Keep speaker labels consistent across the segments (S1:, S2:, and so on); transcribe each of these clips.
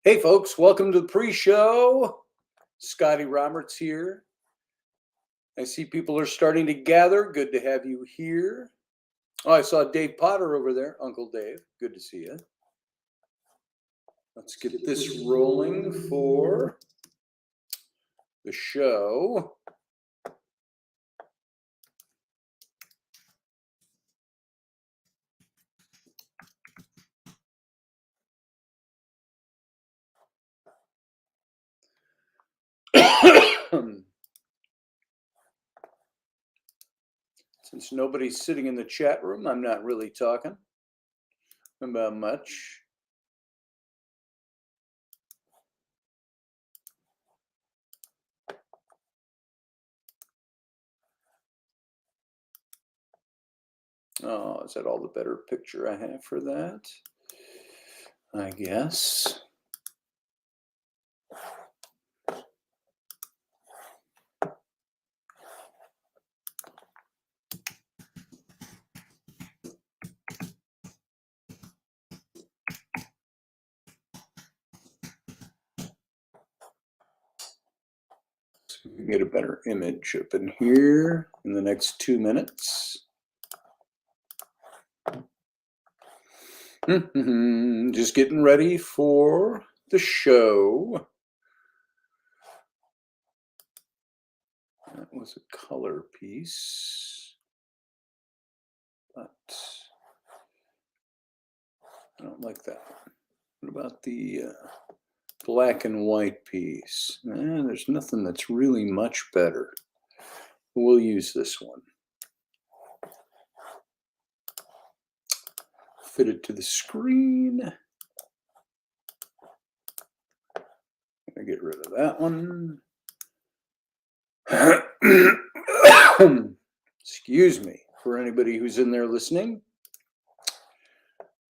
S1: Hey folks, welcome to the pre-show. Scotty Roberts here. I see people are starting to gather. Good to have you here. Oh, I saw Dave Potter over there. Uncle Dave, good to see you. Let's get this rolling for the show. Since nobody's sitting in the chat room, I'm not really talking about much. Oh, is that all the better picture I have for that? I guess. So we can get a better image up in here in the next 2 minutes. Just getting ready for the show. That was a color piece, but I don't like that. What about the black and white piece? There's nothing that's really much better. We'll use this one. Fit it to the screen. Gonna get rid of that one. Excuse me for anybody who's in there listening.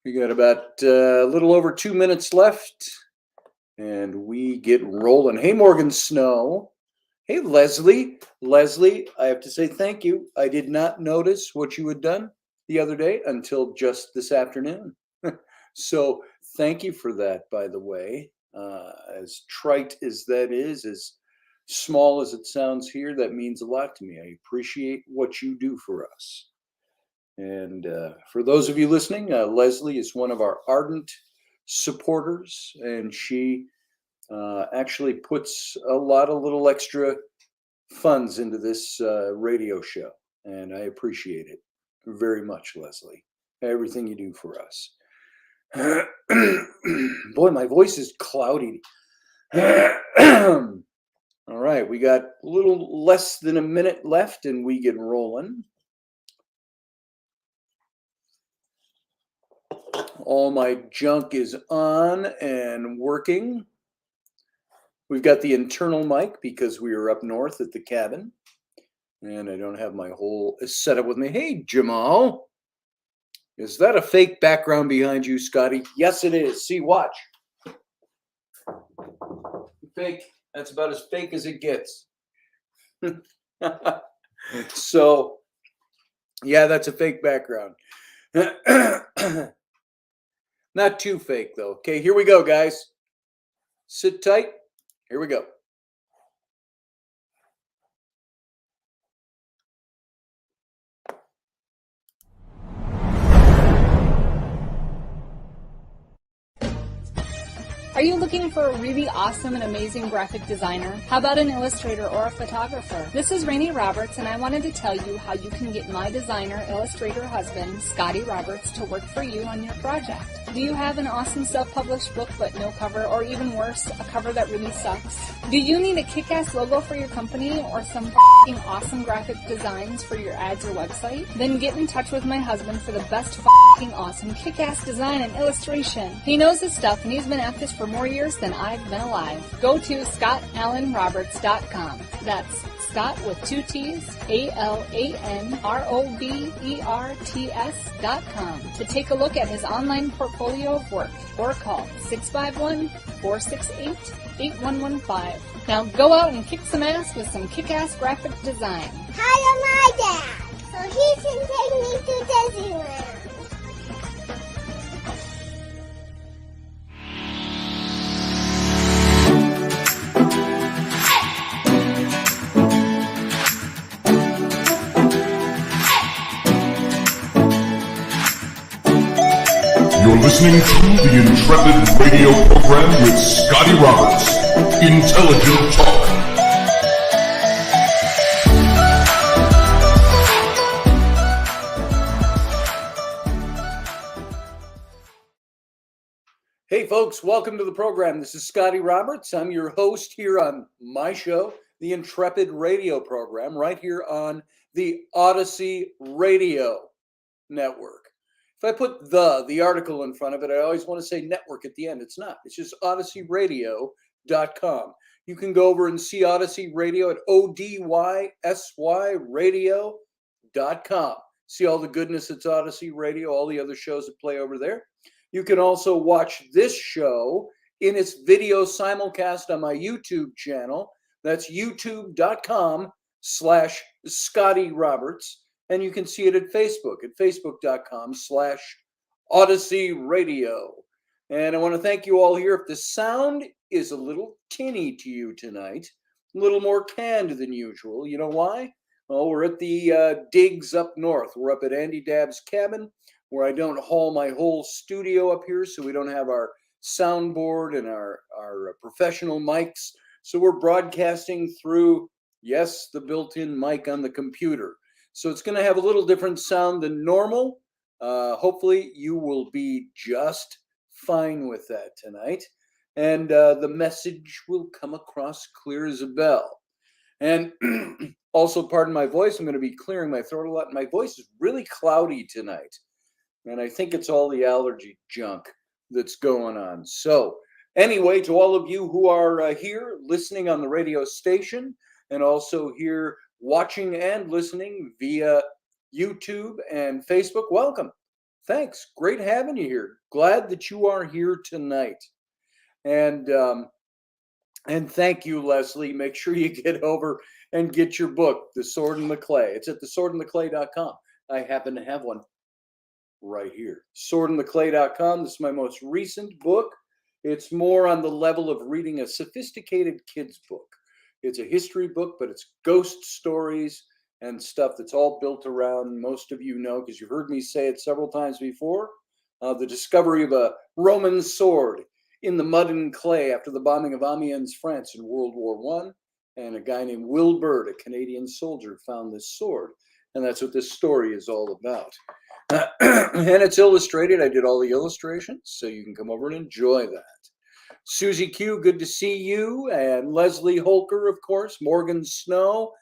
S1: We got about a little over 2 minutes left and we get rolling. Hey, Morgan Snow. Hey, Leslie. Leslie, I have to say thank you. I did not notice what you had done the other day until just this afternoon. So thank you for that, by the way. As trite as that is, as small as it sounds here, that means a lot to me. I appreciate what you do for us. And for those of you listening, Leslie is one of our ardent supporters, and she actually puts a lot of little extra funds into this radio show, and I appreciate it very much, Leslie. Everything you do for us. Boy, my voice is cloudy. All right, we got a little less than a minute left and we get rolling. All my junk is on and working. We've got the internal mic because we are up north at the cabin. And I don't have my whole setup with me. Hey, Jamal. Is that a fake background behind you, Scotty? Yes, it is. See, watch. Fake. That's about as fake as it gets. So, yeah, that's a fake background. Not too fake, though. Okay, here we go, guys. Sit tight. Here we go.
S2: Are you looking for a really awesome and amazing graphic designer? How about an illustrator or a photographer? This is Rainey Roberts, and I wanted to tell you how you can get my designer, illustrator husband, Scotty Roberts, to work for you on your project. Do you have an awesome self-published book but no cover, or even worse, a cover that really sucks? Do you need a kick-ass logo for your company or some f***ing awesome graphic designs for your ads or website? Then get in touch with my husband for the best f***ing awesome kick-ass design and illustration. He knows his stuff, and he's been at this for more years than I've been alive. Go to ScottAllenRoberts.com. That's Scott with 2 T's, ALANROBERTS.com to take a look at his online portfolio of work, or call 651-468-8115. Now go out and kick some ass with some kick-ass graphic design.
S3: Hire my dad so he can take me to Disneyland.
S4: listening to the Intrepid radio program with Scotty Roberts. Intelligent Talk.
S1: Hey folks, welcome to the program. This is Scotty Roberts. I'm your host here on my show, the Intrepid radio program, right here on the Odyssey Radio Network. If I put the article in front of it, I always want to say network at the end. It's not. It's just odysseyrradio.com. You can go over and see Odyssey Radio at odysseyrradio.com. See all the goodness that's Odyssey Radio, all the other shows that play over there. You can also watch this show in its video simulcast on my YouTube channel. That's youtube.com/Scotty Roberts. And you can see it at facebook.com/Odyssey Radio. And I want to thank you all here. If the sound is a little tinny to you tonight, a little more canned than usual, you know why? Well, we're at the digs up north. We're up at Andy Dabb's cabin, where I don't haul my whole studio up here, so we don't have our soundboard and our professional mics. So we're broadcasting through, yes, the built-in mic on the computer. So it's going to have a little different sound than normal. Hopefully you will be just fine with that tonight. And the message will come across clear as a bell. And also, pardon my voice, I'm going to be clearing my throat a lot. My voice is really cloudy tonight. And I think it's all the allergy junk that's going on. So anyway, to all of you who are here listening on the radio station and also here watching and listening via YouTube and Facebook, welcome. Thanks. Great having you here. Glad that you are here tonight. And thank you, Leslie. Make sure you get over and get your book, The Sword and the Clay. It's at theswordandtheclay.com. I happen to have one right here. Swordandtheclay.com. This is my most recent book. It's more on the level of reading a sophisticated kid's book. It's a history book, but it's ghost stories and stuff that's all built around, most of you know, because you've heard me say it several times before, the discovery of a Roman sword in the mud and clay after the bombing of Amiens, France in World War I. And a guy named Will Byrd, a Canadian soldier, found this sword. And that's what this story is all about. And it's illustrated. I did all the illustrations, so you can come over and enjoy that. Susie Q, good to see you. And Leslie Holker, of course. Morgan Snow.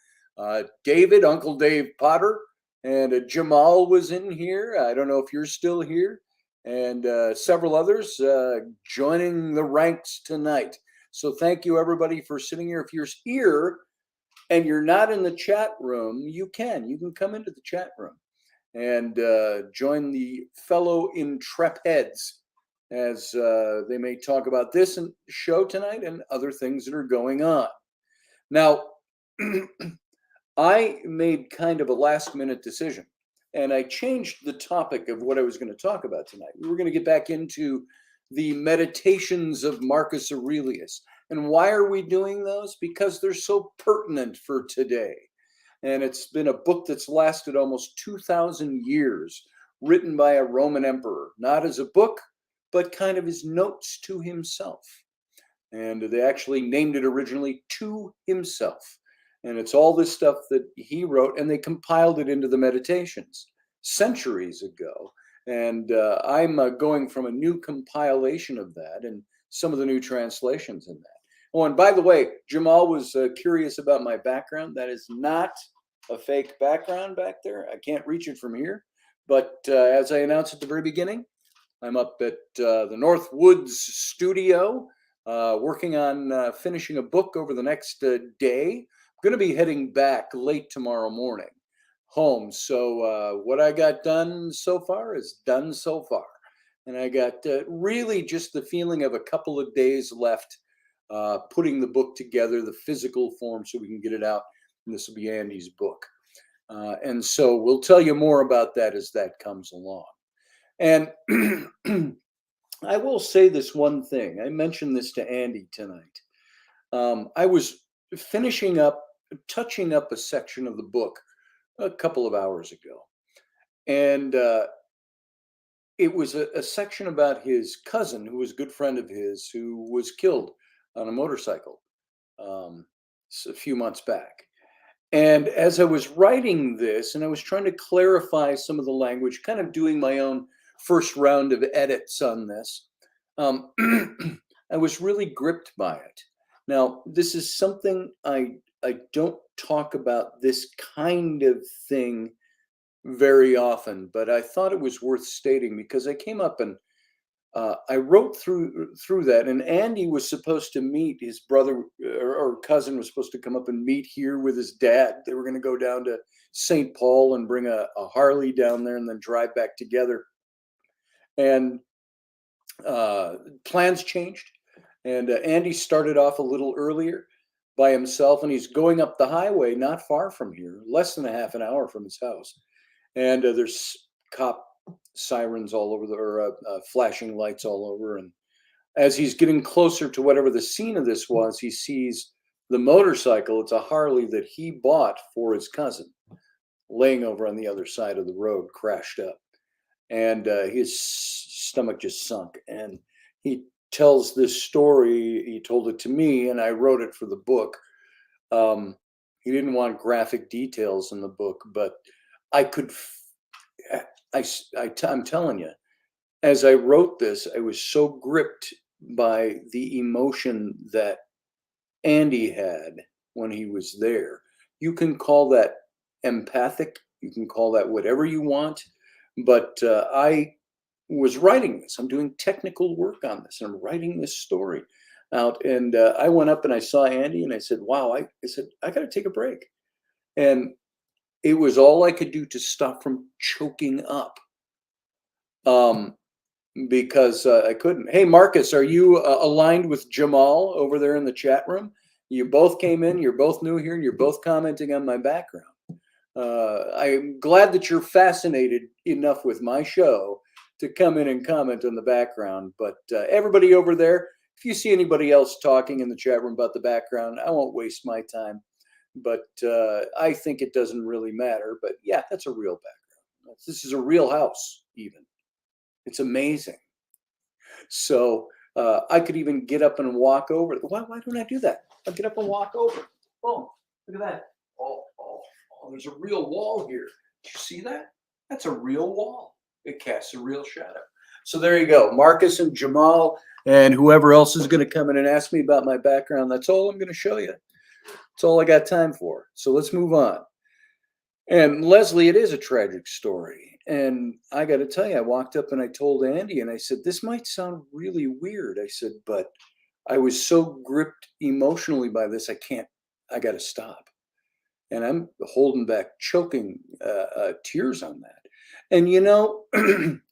S1: David, Uncle Dave Potter. And Jamal was in here. I don't know if you're still here. And several others joining the ranks tonight. So thank you, everybody, for sitting here. If you're here and you're not in the chat room, you can come into the chat room and join the fellow Intrepids as they may talk about this show tonight and other things that are going on. Now, I made kind of a last-minute decision, and I changed the topic of what I was going to talk about tonight. We were going to get back into the meditations of Marcus Aurelius. And why are we doing those? Because they're so pertinent for today. And it's been a book that's lasted almost 2,000 years, written by a Roman emperor, not as a book, but kind of his notes to himself. And they actually named it originally To Himself. And it's all this stuff that he wrote, and they compiled it into the Meditations centuries ago. And I'm going from a new compilation of that and some of the new translations in that. Oh, and by the way, Jamal was curious about my background. That is not a fake background back there. I can't reach it from here. But as I announced at the very beginning, I'm up at the Northwoods Studio working on finishing a book over the next day. I'm going to be heading back late tomorrow morning home. So what I got done so far is done so far. And I got really just the feeling of a couple of days left putting the book together, the physical form, so we can get it out. And this will be Andy's book. And so we'll tell you more about that as that comes along. And I will say this one thing. I mentioned this to Andy tonight. I was touching up a section of the book a couple of hours ago. And it was a section about his cousin, who was a good friend of his, who was killed on a motorcycle um, a few months back. And as I was writing this, and I was trying to clarify some of the language, kind of doing my own first round of edits on this, um, I was really gripped by it. Now, this is something I don't talk about this kind of thing very often, but I thought it was worth stating because I came up and I wrote through that, and Andy was supposed to meet his brother or cousin was supposed to come up and meet here with his dad. They were going to go down to St. Paul and bring a Harley down there and then drive back together. And plans changed, and Andy started off a little earlier by himself, and he's going up the highway not far from here, less than a half an hour from his house. And there's cop sirens all over or flashing lights all over. And as he's getting closer to whatever the scene of this was, he sees the motorcycle. It's a Harley that he bought for his cousin, laying over on the other side of the road, crashed up. And his stomach just sunk. And he tells this story. He told it to me, and I wrote it for the book. He didn't want graphic details in the book, but I could, I'm telling you, as I wrote this, I was so gripped by the emotion that Andy had when he was there. You can call that empathic, you can call that whatever you want, but I was writing this. I'm doing technical work on this, and I'm writing this story out. And I went up and I saw Andy, and I said, wow, I said, I got to take a break. And it was all I could do to stop from choking up because I couldn't. Hey, Marcus, are you aligned with Jamal over there in the chat room? You both came in, you're both new here, and you're both commenting on my background. I'm glad that you're fascinated enough with my show to come in and comment on the background. But everybody over there, if you see anybody else talking in the chat room about the background, I won't waste my time. But I think it doesn't really matter. But yeah, that's a real background. This is a real house, even. It's amazing. So I could even get up and walk over. Why don't I do that? I'll get up and walk over. Oh, look at that. Oh, there's a real wall here. Did you see that? That's a real wall. It casts a real shadow. So there you go. Marcus and Jamal and whoever else is going to come in and ask me about my background. That's all I'm going to show you. That's all I got time for. So let's move on. And Leslie, it is a tragic story. And I got to tell you, I walked up and I told Andy, and I said, this might sound really weird. I said, but I was so gripped emotionally by this, I got to stop. And I'm holding back, choking tears on that. And you know,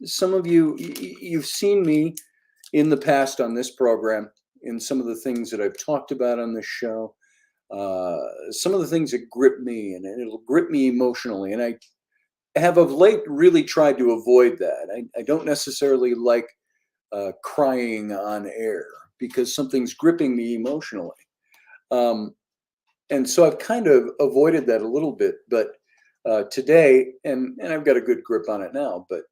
S1: some of you've seen me in the past on this program, in some of the things that I've talked about on this show, some of the things that grip me, and it'll grip me emotionally. And I have of late really tried to avoid that. I don't necessarily like crying on air because something's gripping me emotionally. And so I've kind of avoided that a little bit, but today, and I've got a good grip on it now, but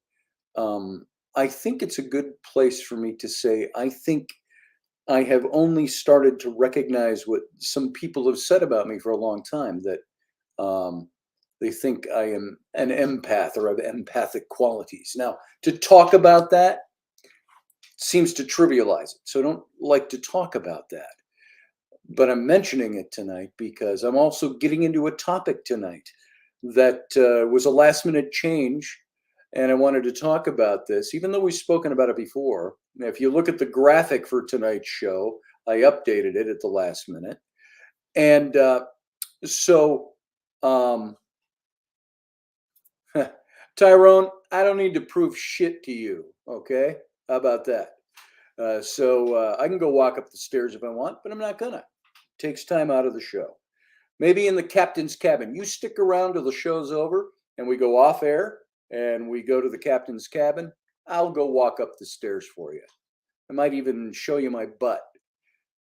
S1: I think it's a good place for me to say, I think I have only started to recognize what some people have said about me for a long time, that they think I am an empath or have empathic qualities. Now, to talk about that seems to trivialize it. So I don't like to talk about that. But I'm mentioning it tonight because I'm also getting into a topic tonight that was a last minute change. And I wanted to talk about this, even though we've spoken about it before. Now, if you look at the graphic for tonight's show, I updated it at the last minute. And Tyrone, I don't need to prove shit to you. Okay. How about that? So I can go walk up the stairs if I want, but I'm not gonna. Takes time out of the show. Maybe in the captain's cabin. You stick around till the show's over and we go off air and we go to the captain's cabin. I'll go walk up the stairs for you. I might even show you my butt,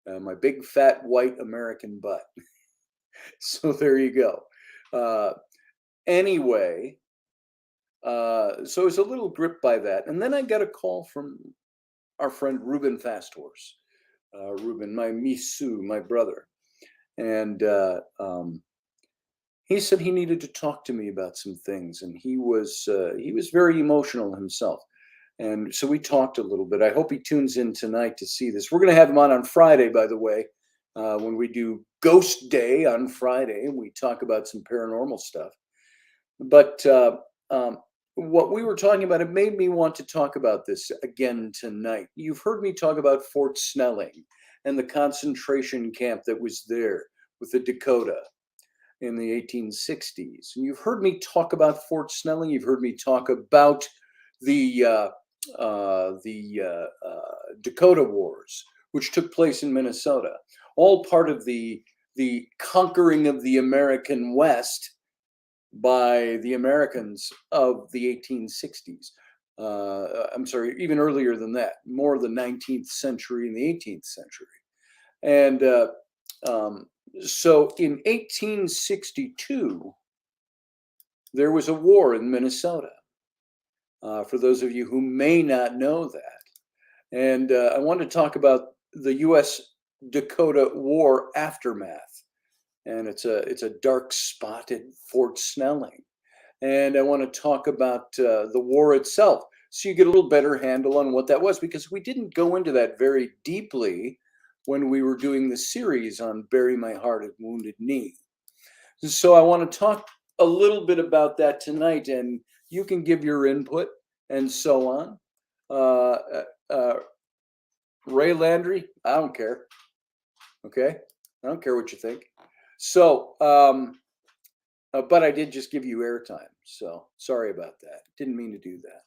S1: my big fat white American butt. So there you go. Anyway, So I was a little gripped by that. And then I got a call from our friend Ruben Fasthorse. Ruben, my Misu, my brother. And he said he needed to talk to me about some things. And he was very emotional himself. And so we talked a little bit. I hope he tunes in tonight to see this. We're going to have him on Friday, by the way, when we do Ghost Day on Friday, and we talk about some paranormal stuff. But what we were talking about, it made me want to talk about this again tonight. You've heard me talk about Fort Snelling and the concentration camp that was there with the Dakota in the 1860s. And you've heard me talk about Fort Snelling. You've heard me talk about the Dakota Wars, which took place in Minnesota, all part of the conquering of the American West by the Americans of the 1860s. I'm sorry, even earlier than that, more the 19th century and the 18th century. And so in 1862, there was a war in Minnesota. For those of you who may not know that. And I want to talk about the U.S. Dakota War aftermath. And it's a dark spot at Fort Snelling. And I want to talk about the war itself, so you get a little better handle on what that was, because we didn't go into that very deeply when we were doing the series on Bury My Heart at Wounded Knee. So I want to talk a little bit about that tonight, and you can give your input and so on. Ray Landry, I don't care. Okay, I don't care what you think. So, but I did just give you airtime, so sorry about that. Didn't mean to do that.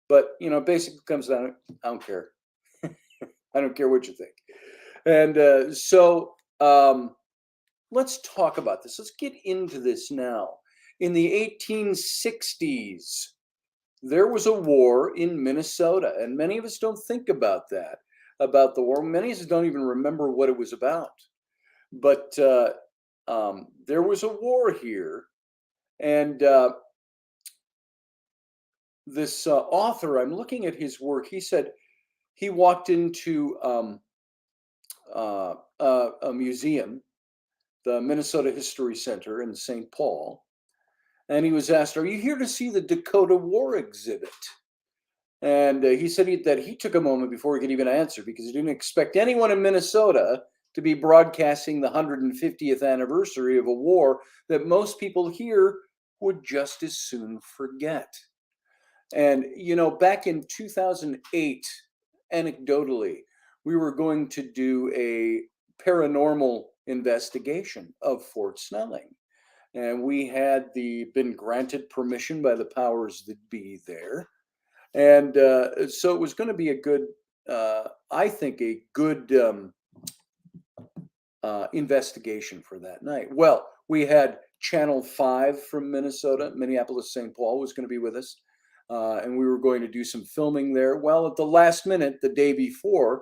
S1: But basically comes down, I don't care. I don't care what you think. And so let's talk about this. Let's get into this now. In the 1860s, there was a war in Minnesota, and many of us don't think about that, about the war. Many of us don't even remember what it was about. But there was a war here, and this author, I'm looking at his work, he said he walked into a museum, the Minnesota History Center in St. Paul, and he was asked, "Are you here to see the Dakota War exhibit?" And he said that he took a moment before he could even answer, because he didn't expect anyone in Minnesota to be broadcasting the 150th anniversary of a war that most people here would just as soon forget. And, back in 2008, anecdotally, we were going to do a paranormal investigation of Fort Snelling. And we had been granted permission by the powers that be there. And so it was going to be a good, I think, a good investigation for that night. Well, we had Channel 5 from Minnesota, Minneapolis, St. Paul was going to be with us. And we were going to do some filming there. Well, at the last minute, the day before,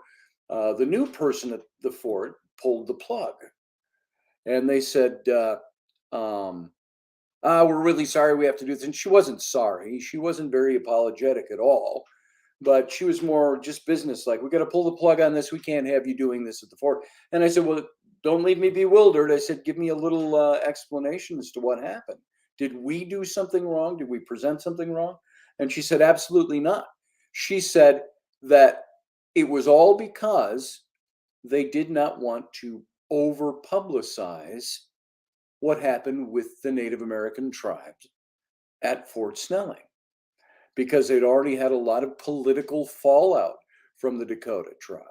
S1: the new person at the fort pulled the plug. And they said, we're really sorry we have to do this. And she wasn't sorry. She wasn't very apologetic at all. But she was more just business-like. We got to pull the plug on this. We can't have you doing this at the fort. And I said, well, don't leave me bewildered. I said, give me a little explanation as to what happened. Did we do something wrong? Did we present something wrong? And she said, absolutely not. She said that it was all because they did not want to over-publicize what happened with the Native American tribes at Fort Snelling, because they'd already had a lot of political fallout from the Dakota tribe.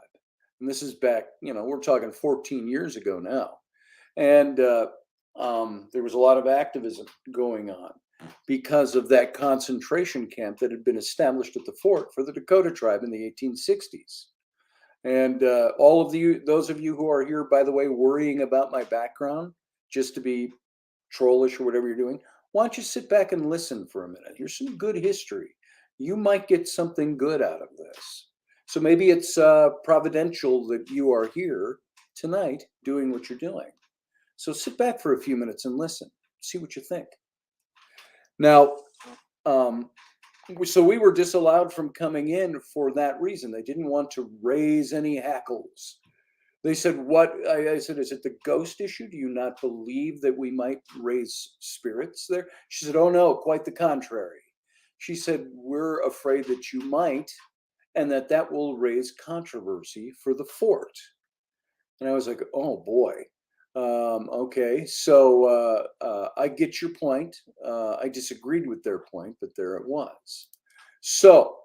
S1: And this is back, we're talking 14 years ago now. And there was a lot of activism going on because of that concentration camp that had been established at the fort for the Dakota tribe in the 1860s. And all of those of you who are here, by the way, worrying about my background, just to be trollish or whatever you're doing, why don't you sit back and listen for a minute? Here's some good history. You might get something good out of this. So maybe it's providential that you are here tonight doing what you're doing. So sit back for a few minutes and listen. See what you think. Now, So we were disallowed from coming in for that reason. They didn't want to raise any hackles. They said, what? I said, is it the ghost issue? Do you not believe that we might raise spirits there? She said, oh no, quite the contrary. She said, we're afraid that you might, and that will raise controversy for the fort. And I was like, oh boy. Okay, so I get your point. I disagreed with their point, but there it was. So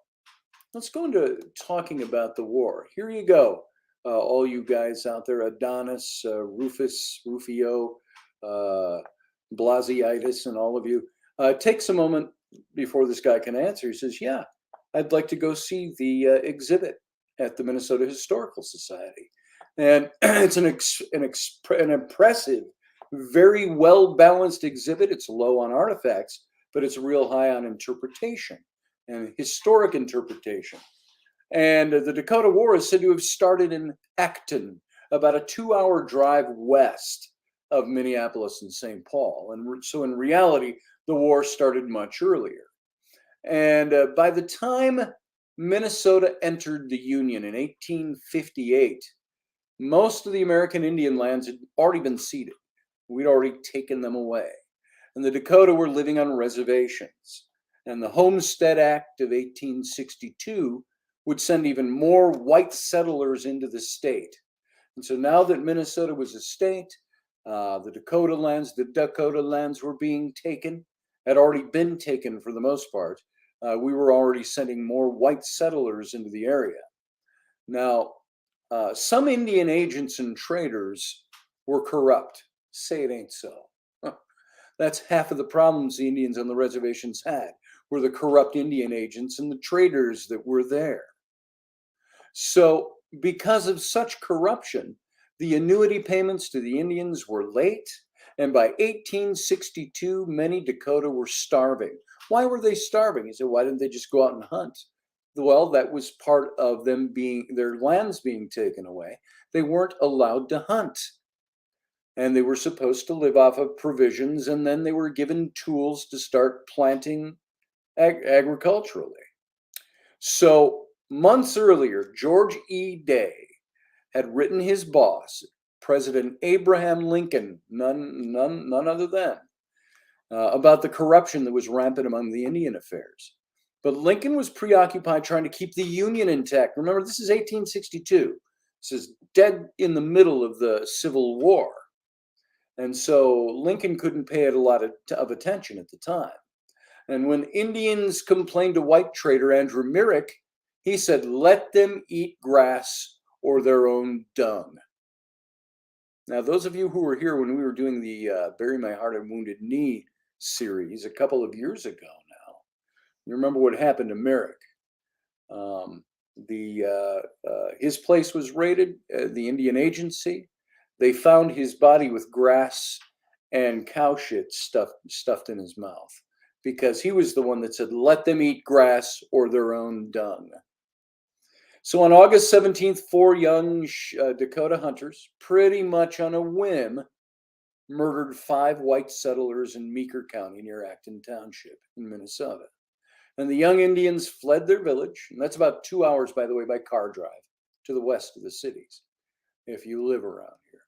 S1: let's go into talking about the war. Here you go, all you guys out there, Adonis, Rufus, Rufio, Blasiitis, and all of you. Takes a moment before this guy can answer. He says, yeah, I'd like to go see the exhibit at the Minnesota Historical Society. And it's an impressive, very well-balanced exhibit. It's low on artifacts, but it's real high on interpretation and historic interpretation. And the Dakota War is said to have started in Acton, about a 2-hour drive west of Minneapolis and St. Paul. And so in reality, the war started much earlier. And by the time Minnesota entered the Union in 1858, most of the American Indian lands had already been ceded. We'd already taken them away. And the Dakota were living on reservations. And the Homestead Act of 1862 would send even more white settlers into the state. And so now that Minnesota was a state, the Dakota lands were being taken, had already been taken for the most part. We were already sending more white settlers into the area. Now, some Indian agents and traders were corrupt. Say it ain't so. That's half of the problems the Indians on the reservations had, were the corrupt Indian agents and the traders that were there. So because of such corruption, the annuity payments to the Indians were late, and by 1862, many Dakota were starving. Why were they starving? He said, why didn't they just go out and hunt? Well, that was part of them their lands being taken away. They weren't allowed to hunt. And they were supposed to live off of provisions, and then they were given tools to start planting agriculturally. So months earlier, George E. Day had written his boss, President Abraham Lincoln, none other than, about the corruption that was rampant among the Indian affairs. But Lincoln was preoccupied trying to keep the Union intact. Remember, this is 1862. This is dead in the middle of the Civil War. And so Lincoln couldn't pay it a lot of attention at the time. And when Indians complained to white trader Andrew Myrick, he said, let them eat grass or their own dung. Now, those of you who were here when we were doing the Bury My Heart and Wounded Knee series a couple of years ago now, you remember what happened to Myrick. His place was raided, the Indian Agency. They found his body with grass and cow shit stuffed in his mouth, because he was the one that said, let them eat grass or their own dung. So on August 17th, 4 young Dakota hunters, pretty much on a whim, murdered 5 white settlers in Meeker County near Acton Township in Minnesota. And the young Indians fled their village, and that's about 2 hours, by the way, by car drive to the west of the cities, if you live around here.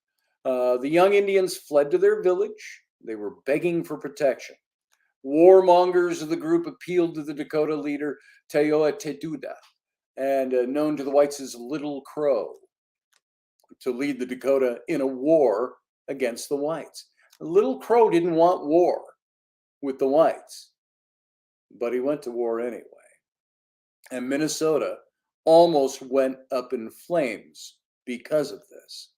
S1: The young Indians fled to their village. They were begging for protection. Warmongers of the group appealed to the Dakota leader, Teoa Teduda, and known to the whites as Little Crow, to lead the Dakota in a war against the whites. Little Crow didn't want war with the whites, but he went to war anyway. And Minnesota almost went up in flames because of this.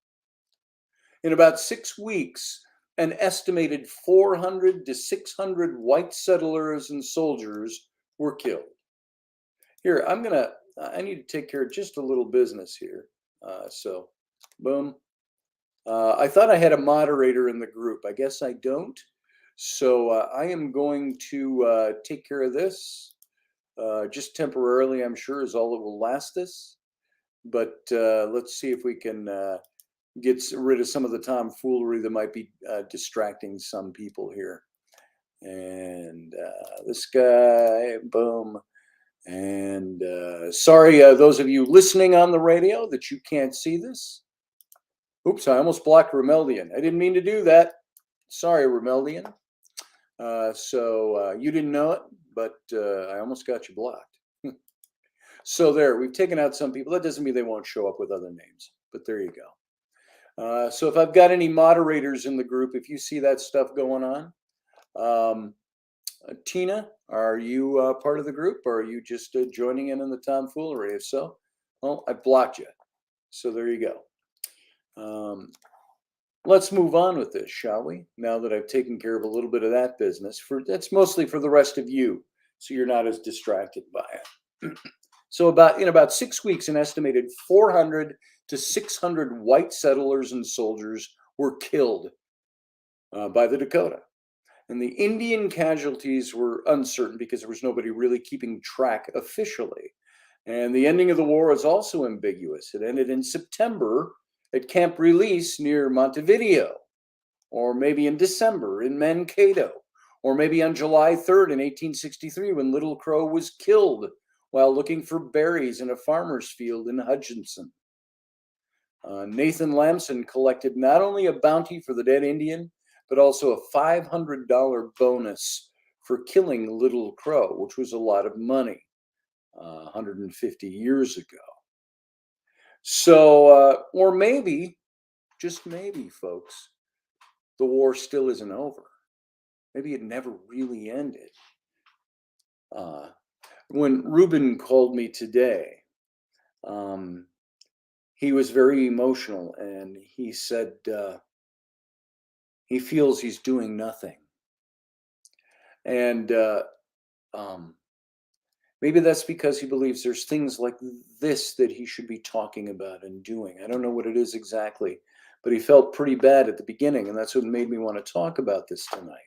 S1: In about 6 weeks, an estimated 400 to 600 white settlers and soldiers were killed. Here, I need to take care of just a little business here. So, boom. I thought I had a moderator in the group. I guess I don't. So I am going to take care of this just temporarily, I'm sure, is all it will last us. But let's see if we can get rid of some of the tomfoolery that might be distracting some people here. And this guy, boom. And sorry, those of you listening on the radio that you can't see this. Oops, I almost blocked Romeldian. I didn't mean to do that. Sorry, Romeldian. So you didn't know it, but I almost got you blocked. So there, we've taken out some people. That doesn't mean they won't show up with other names, but there you go. So if I've got any moderators in the group, if you see that stuff going on, Tina, are you part of the group, or are you just joining in on the tomfoolery? If so, well, I blocked you. So there you go. Let's move on with this, shall we? Now that I've taken care of a little bit of that business, that's mostly for the rest of you, so you're not as distracted by it. So in about 6 weeks, an estimated 400 to 600 white settlers and soldiers were killed by the Dakota. And the Indian casualties were uncertain because there was nobody really keeping track officially. And the ending of the war is also ambiguous. It ended in September at Camp Release near Montevideo, or maybe in December in Mankato, or maybe on July 3rd in 1863 when Little Crow was killed while looking for berries in a farmer's field in Hutchinson. Nathan Lamson collected not only a bounty for the dead Indian, but also a $500 bonus for killing Little Crow, which was a lot of money 150 years ago. So, or maybe, just maybe, folks, the war still isn't over. Maybe it never really ended. When Ruben called me today, he was very emotional, and he said he feels he's doing nothing. And maybe that's because he believes there's things like this that he should be talking about and doing. I don't know what it is exactly, but he felt pretty bad at the beginning, and that's what made me want to talk about this tonight.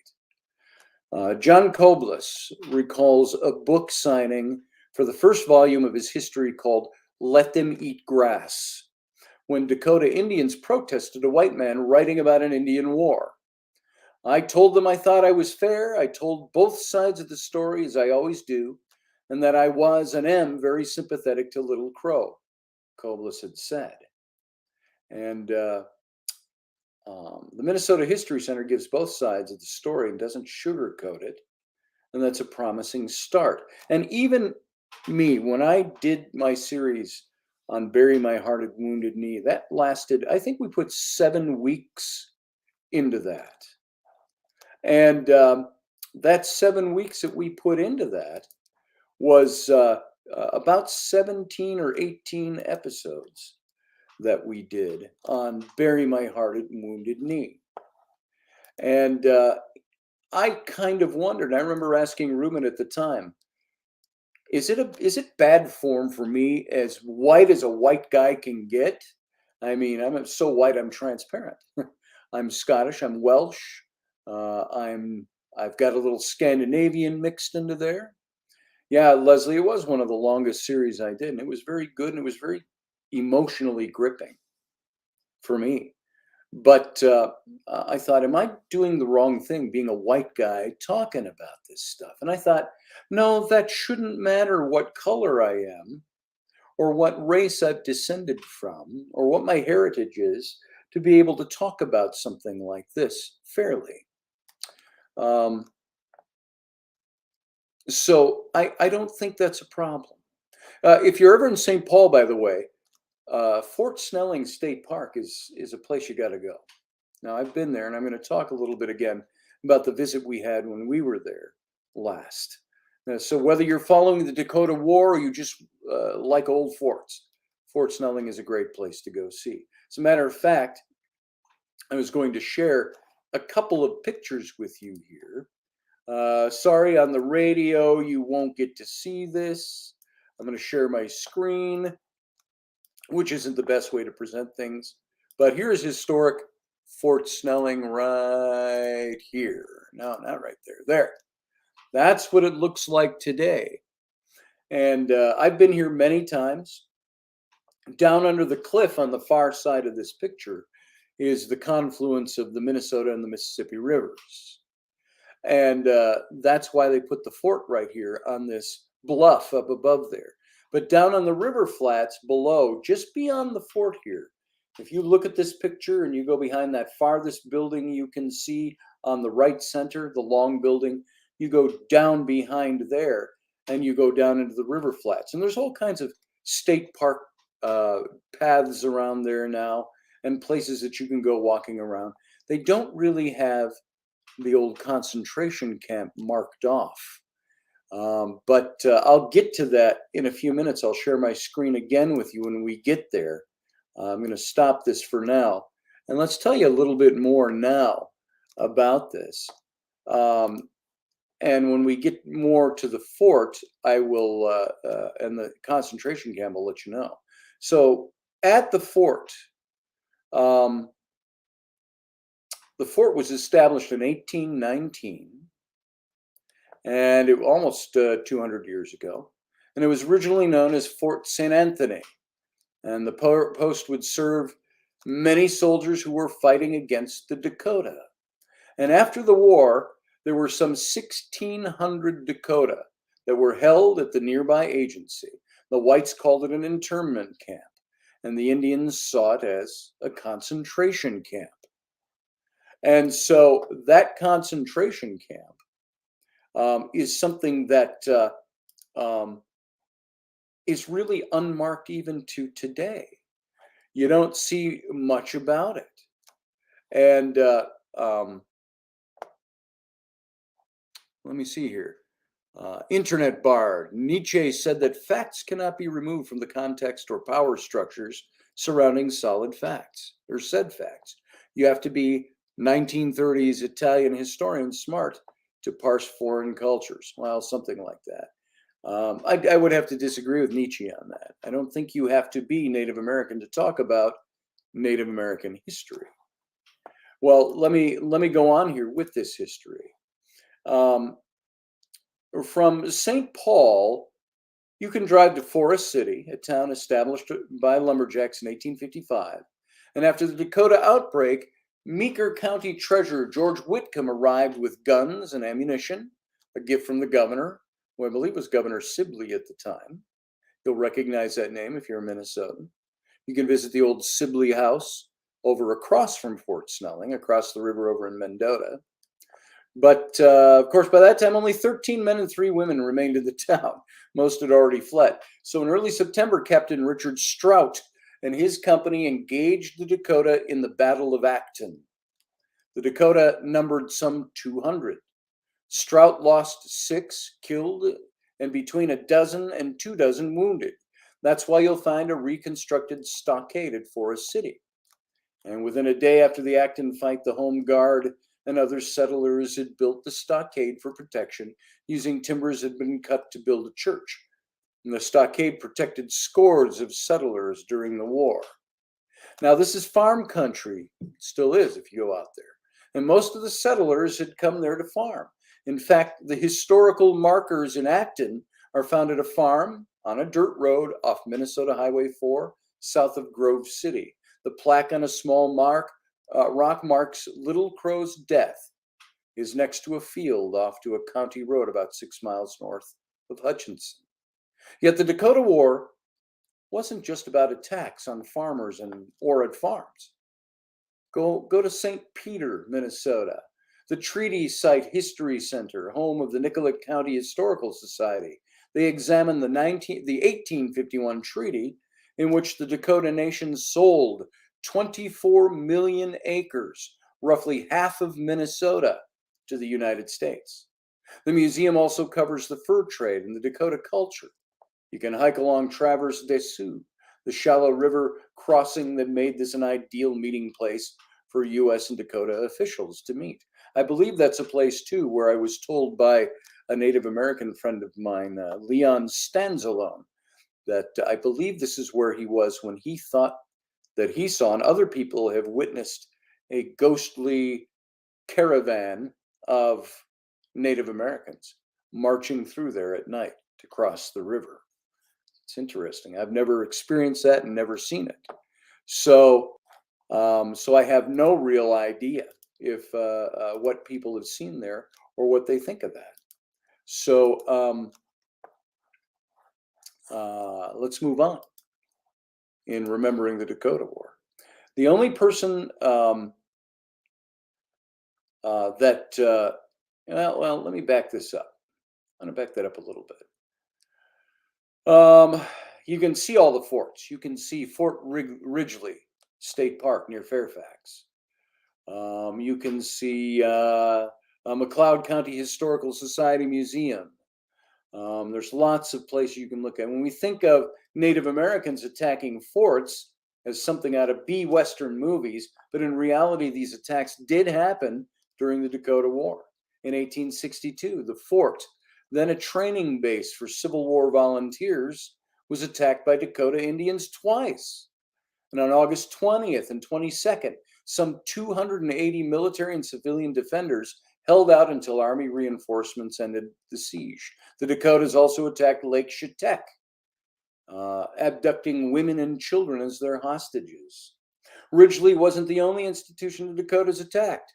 S1: John Koblis recalls a book signing for the first volume of his history called Let Them Eat Grass, when Dakota Indians protested a white man writing about an Indian war. I told them I thought I was fair. I told both sides of the story, as I always do, and that I was and am very sympathetic to Little Crow, Koblis had said. And the Minnesota History Center gives both sides of the story and doesn't sugarcoat it. And that's a promising start. And even me, when I did my series on Bury My Heart at Wounded Knee, that lasted, I think we put 7 weeks into that. And that 7 weeks that we put into that was about 17 or 18 episodes that we did on Bury My Heart at Wounded Knee. And I kind of wondered, I remember asking Ruben at the time, is it bad form for me, as white as a white guy can get? I mean, I'm so white, I'm transparent. I'm Scottish, I'm Welsh, I've got a little Scandinavian mixed into there. Yeah, Leslie, it was one of the longest series I did, and it was very good, and it was very emotionally gripping for me. But I thought, am I doing the wrong thing being a white guy talking about this stuff? And I thought, no, that shouldn't matter what color I am, or what race I've descended from, or what my heritage is, to be able to talk about something like this fairly. So I don't think that's a problem. If you're ever in St. Paul, by the way, Fort Snelling State Park is a place you got to go. Now, I've been there, and I'm going to talk a little bit again about the visit we had when we were there last. So whether you're following the Dakota War or you just like old forts, Fort Snelling is a great place to go see. As a matter of fact, I was going to share a couple of pictures with you here. Sorry, on the radio, you won't get to see this. I'm going to share my screen, which isn't the best way to present things. But here's historic Fort Snelling right here. No, not right there. There. That's what it looks like today. And I've been here many times. Down under the cliff on the far side of this picture is the confluence of the Minnesota and the Mississippi rivers. And that's why they put the fort right here on this bluff up above there. But down on the river flats below, just beyond the fort here, if you look at this picture and you go behind that farthest building you can see on the right center, the long building, you go down behind there and you go down into the river flats. And there's all kinds of state park paths around there now and places that you can go walking around. They don't really have the old concentration camp marked off. But I'll get to that in a few minutes. I'll share my screen again with you when we get there. I'm going to stop this for now. And let's tell you a little bit more now about this. And when we get more to the fort, I will, and the concentration camp, I'll let you know. So at the fort was established in 1819, and it almost 200 years ago. And it was originally known as Fort St. Anthony. And the post would serve many soldiers who were fighting against the Dakota. And after the war, there were some 1,600 Dakota that were held at the nearby agency. The whites called it an internment camp, and the Indians saw it as a concentration camp. And so that concentration camp is something that is really unmarked even to today. You don't see much about it. And let me see here. Internet bard Nietzsche said that facts cannot be removed from the context or power structures surrounding solid facts or said facts. You have to be 1930s Italian historian smart to parse foreign cultures. Well, something like that. I would have to disagree with Nietzsche on that. I don't think you have to be Native American to talk about Native American history. Well, let me go on here with this history. From St. Paul, you can drive to Forest City, a town established by lumberjacks in 1855. And after the Dakota outbreak, Meeker County Treasurer George Whitcomb arrived with guns and ammunition, a gift from the governor, who I believe was Governor Sibley at the time. You'll recognize that name if you're a Minnesotan. You can visit the old Sibley House over across from Fort Snelling, across the river over in Mendota. But of course, by that time, only 13 men and 3 women remained in the town. Most had already fled. So in early September, Captain Richard Strout and his company engaged the Dakota in the Battle of Acton. The Dakota numbered some 200. Strout lost 6 killed and between a dozen and 24 wounded. That's why you'll find a reconstructed stockade at Forest City. And within a day after the Acton fight, the Home Guard and other settlers had built the stockade for protection using timbers that had been cut to build a church. And the stockade protected scores of settlers during the war. Now, this is farm country, still is if you go out there. And most of the settlers had come there to farm. In fact, the historical markers in Acton are found at a farm on a dirt road off Minnesota Highway 4, south of Grove City. The plaque on a small rock marks Little Crow's death is next to a field off to a county road about 6 miles north of Hutchinson. Yet the Dakota War wasn't just about attacks on farmers or at farms. Go to St. Peter, Minnesota, the Treaty Site History Center, home of the Nicollet County Historical Society. They examined the 1851 treaty in which the Dakota Nation sold 24 million acres, roughly half of Minnesota, to the United States. The museum also covers the fur trade and the Dakota culture. You can hike along Traverse des Sioux, the shallow river crossing that made this an ideal meeting place for U.S. and Dakota officials to meet. I believe that's a place, too, where I was told by a Native American friend of mine, Leon Stanzalone, that I believe this is where he was when he thought that he saw, and other people have witnessed, a ghostly caravan of Native Americans marching through there at night to cross the river. It's interesting. I've never experienced that and never seen it. So I have no real idea if what people have seen there or what they think of that. So let's move on in remembering the Dakota War. The only person well, let me back this up. I'm going to back that up a little bit. You can see all the forts. You can see Fort Ridgely State Park near Fairfax. You can see McLeod County Historical Society Museum. There's lots of places you can look at. When we think of Native Americans attacking forts as something out of B Western movies, but in reality, these attacks did happen during the Dakota War. In 1862, the fort, then a training base for Civil War volunteers, was attacked by Dakota Indians twice. And on August 20th and 22nd, some 280 military and civilian defenders held out until Army reinforcements ended the siege. The Dakotas also attacked Lake Chetek, abducting women and children as their hostages. Ridgely wasn't the only institution the Dakotas attacked.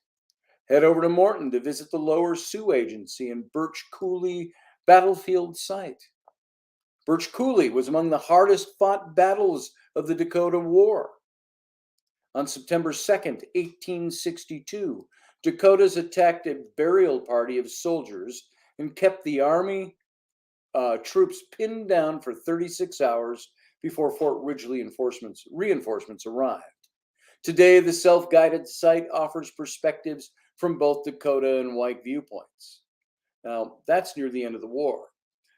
S1: Head over to Morton to visit the Lower Sioux Agency and Birch Coulee battlefield site. Birch Coulee was among the hardest fought battles of the Dakota War. On September 2nd, 1862, Dakotas attacked a burial party of soldiers and kept the Army troops pinned down for 36 hours before Fort Ridgely reinforcements arrived. Today, the self-guided site offers perspectives from both Dakota and white viewpoints. Now, that's near the end of the war.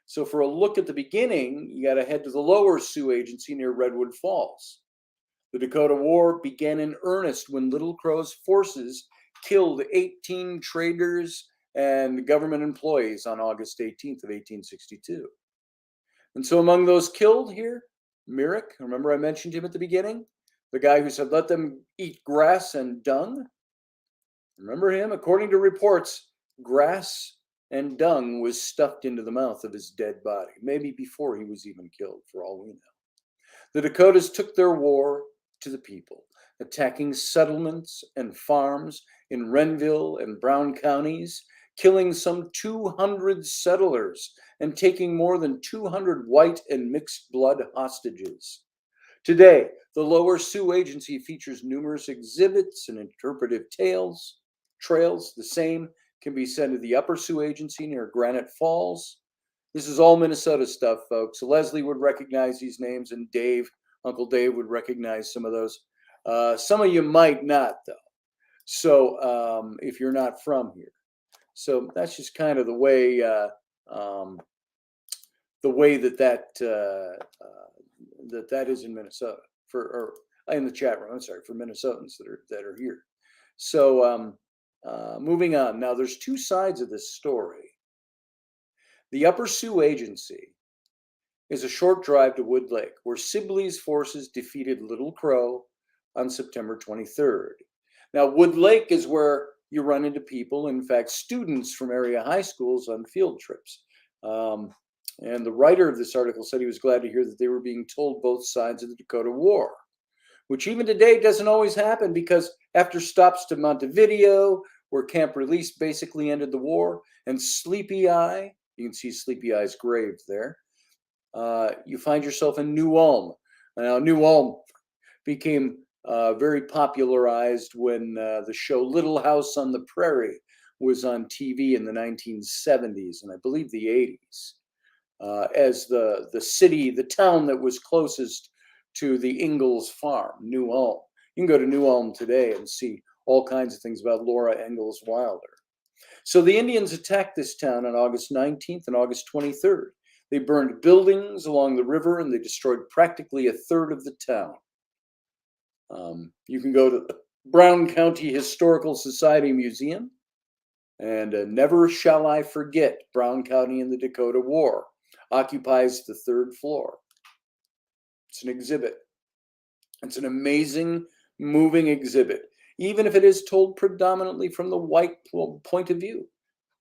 S1: So for a look at the beginning, you got to head to the Lower Sioux Agency near Redwood Falls. The Dakota War began in earnest when Little Crow's forces killed 18 traders and government employees on August 18th of 1862. And so among those killed here, Myrick, remember I mentioned him at the beginning? The guy who said, let them eat grass and dung? Remember him? According to reports, grass and dung was stuffed into the mouth of his dead body, maybe before he was even killed, for all we know. The Dakotas took their war to the people, attacking settlements and farms in Renville and Brown counties, killing some 200 settlers and taking more than 200 white and mixed blood hostages. Today, the Lower Sioux Agency features numerous exhibits and interpretive trails. The same can be said to the Upper Sioux Agency near Granite Falls. This is all Minnesota stuff, folks. Leslie would recognize these names, and Uncle Dave would recognize some of those. Some of you might not, though. So if you're not from here. So that's just kind of the way that is in Minnesota or in the chat room. I'm sorry, for Minnesotans that are here. So moving on. Now, there's two sides of this story. The Upper Sioux Agency is a short drive to Wood Lake, where Sibley's forces defeated Little Crow on September 23rd. Now, Wood Lake is where you run into people, in fact, students from area high schools on field trips. And the writer of this article said he was glad to hear that they were being told both sides of the Dakota War, which even today doesn't always happen, because after stops to Montevideo, where Camp Release basically ended the war, and Sleepy Eye, you can see Sleepy Eye's grave there, you find yourself in New Ulm. Now, New Ulm became very popularized when the show Little House on the Prairie was on TV in the 1970s and I believe the 80s, as the town that was closest to the Ingalls farm, New Ulm. You can go to New Ulm today and see all kinds of things about Laura Ingalls Wilder. So the Indians attacked this town on August 19th and August 23rd. They burned buildings along the river and they destroyed practically a third of the town. You can go to the Brown County Historical Society Museum, and Never Shall I Forget Brown County in the Dakota War occupies the third floor. It's an exhibit. It's an amazing, moving exhibit, even if it is told predominantly from the white point of view.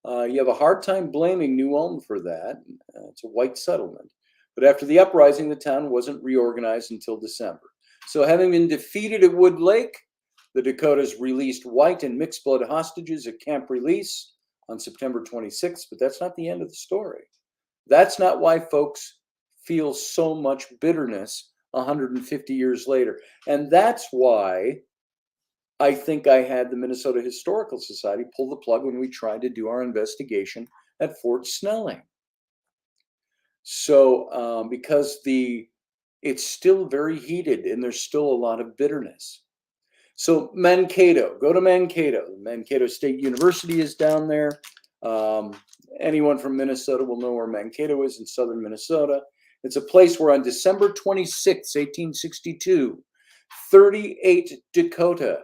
S1: You have a hard time blaming New Ulm for that. It's a white settlement. But after the uprising, the town wasn't reorganized until December. So having been defeated at Wood Lake, The Dakotas released white and mixed blood hostages at Camp Release on September 26th, but that's not the end of the story. That's not why folks feel so much bitterness 150 years later. And that's why I think I had the Minnesota Historical Society pull the plug when we tried to do our investigation at Fort Snelling. So, because it's still very heated and there's still a lot of bitterness. So Mankato, go to Mankato. Mankato State University is down there. Anyone from Minnesota will know where Mankato is in southern Minnesota. It's a place where on December 26, 1862, 38 Dakota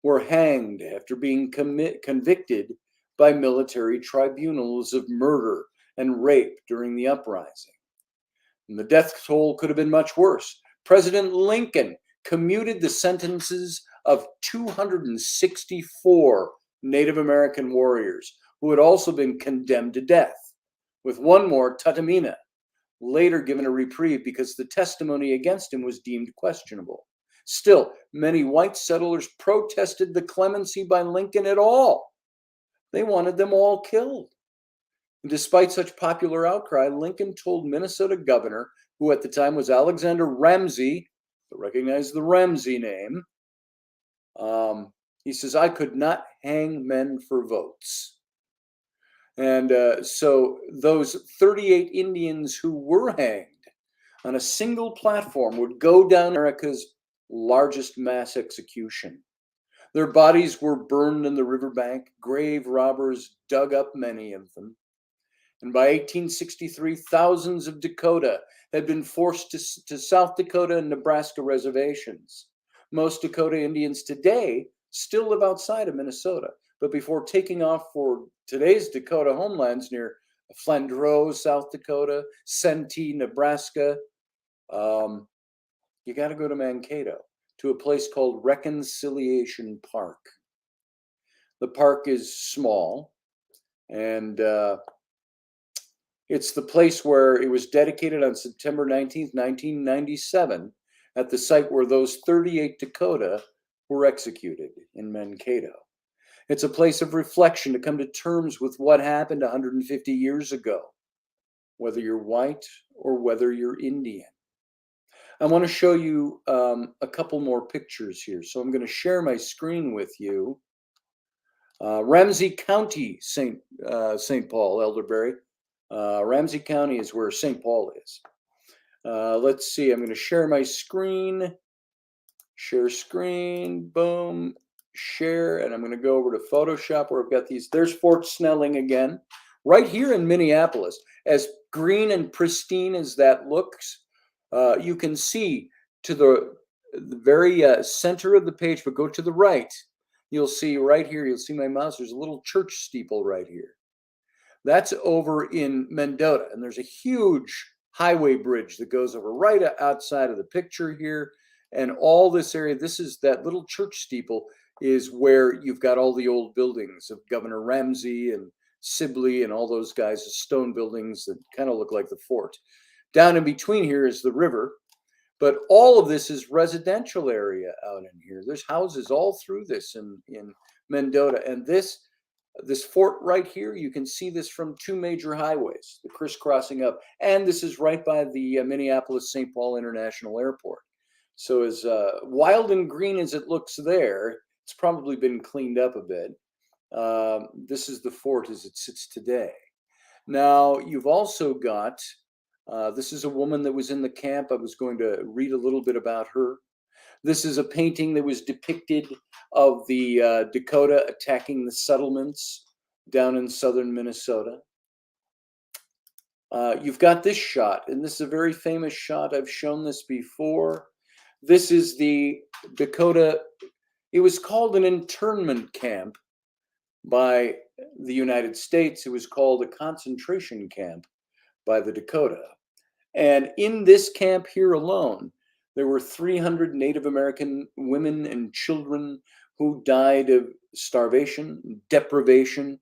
S1: were hanged after being convicted by military tribunals of murder and rape during the uprising. And the death toll could have been much worse. President Lincoln commuted the sentences of 264 Native American warriors who had also been condemned to death, with one more, Tatamina, later given a reprieve because the testimony against him was deemed questionable. Still, many white settlers protested the clemency by Lincoln at all. They wanted them all killed. And despite such popular outcry, Lincoln told Minnesota governor, who at the time was Alexander Ramsey, recognize the Ramsey name, he says, "I could not hang men for votes." And so those 38 Indians who were hanged on a single platform would go down America's largest mass execution. Their bodies were burned in the riverbank. Grave robbers dug up many of them. And by 1863, thousands of Dakota had been forced to South Dakota and Nebraska reservations. Most Dakota Indians today still live outside of Minnesota, but before taking off for today's Dakota homelands near Flandreau, South Dakota, Santee, Nebraska, you got to go to Mankato, to a place called Reconciliation Park. The park is small, and it's the place where it was dedicated on September 19th, 1997, at the site where those 38 Dakota were executed in Mankato. It's a place of reflection to come to terms with what happened 150 years ago, whether you're white or whether you're Indian. I want to show you a couple more pictures here. So I'm going to share my screen with you. Ramsey County, St. Paul, Elderberry. Ramsey County is where St. Paul is. Let's see, I'm going to share my screen. Share screen, boom, share, and I'm going to go over to Photoshop where I've got these. There's Fort Snelling again, right here in Minneapolis. As green and pristine as that looks, you can see to the very center of the page, but go to the right, you'll see right here, you'll see my mouse, there's a little church steeple right here. That's over in Mendota, and there's a huge highway bridge that goes over right outside of the picture here. And all this area, this is that little church steeple is where you've got all the old buildings of Governor Ramsey and Sibley and all those guys, the stone buildings that kind of look like the fort. Down in between here is the river, but all of this is residential area out in here. There's houses all through this in Mendota. And this fort right here, you can see this from two major highways, the crisscrossing up. And this is right by the Minneapolis-St. Paul International Airport. So as wild and green as it looks there, it's probably been cleaned up a bit. This is the fort as it sits today. Now, you've also got, this is a woman that was in the camp. I was going to read a little bit about her. This is a painting that was depicted of the Dakota attacking the settlements down in southern Minnesota. You've got this shot, and this is a very famous shot. I've shown this before. This is the Dakota. It was called an internment camp by the United States. It was called a concentration camp by the Dakota. And in this camp here alone, there were 300 Native American women and children who died of starvation, deprivation,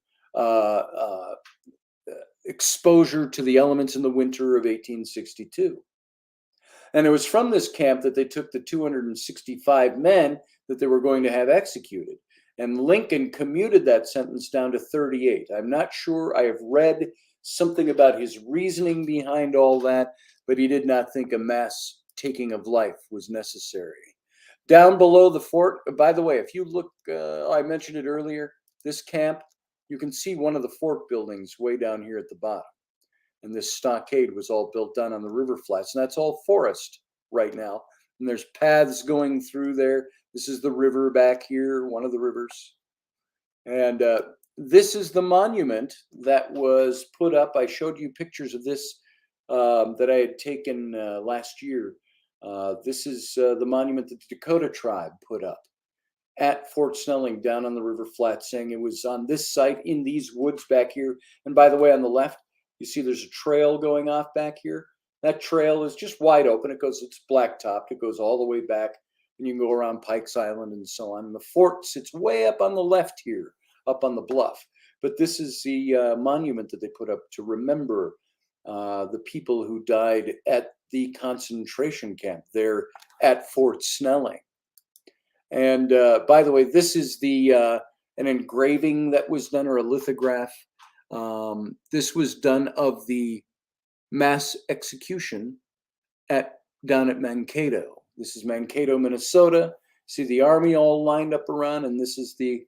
S1: exposure to the elements in the winter of 1862. And it was from this camp that they took the 265 men that they were going to have executed. And Lincoln commuted that sentence down to 38. I'm not sure. I have read something about his reasoning behind all that, but he did not think a mass taking of life was necessary. Down below the fort, by the way, if you look, I mentioned it earlier, this camp, you can see one of the fort buildings way down here at the bottom. And this stockade was all built down on the river flats, and that's all forest right now. And there's paths going through there. This is the river back here, one of the rivers. And this is the monument that was put up. I showed you pictures of this that I had taken last year. This is the monument that the Dakota tribe put up at Fort Snelling down on the river flat, saying it was on this site in these woods back here. And by the way, on the left, you see there's a trail going off back here. That trail is just wide open. It's blacktopped. It goes all the way back, and you can go around Pikes Island and so on. And the fort sits way up on the left here, up on the bluff. But this is the monument that they put up to remember the people who died at the concentration camp there at Fort Snelling. And by the way, this is the an engraving that was done, or a lithograph. This was done of the mass execution down at Mankato. This is Mankato, Minnesota. See the army all lined up around, and this is the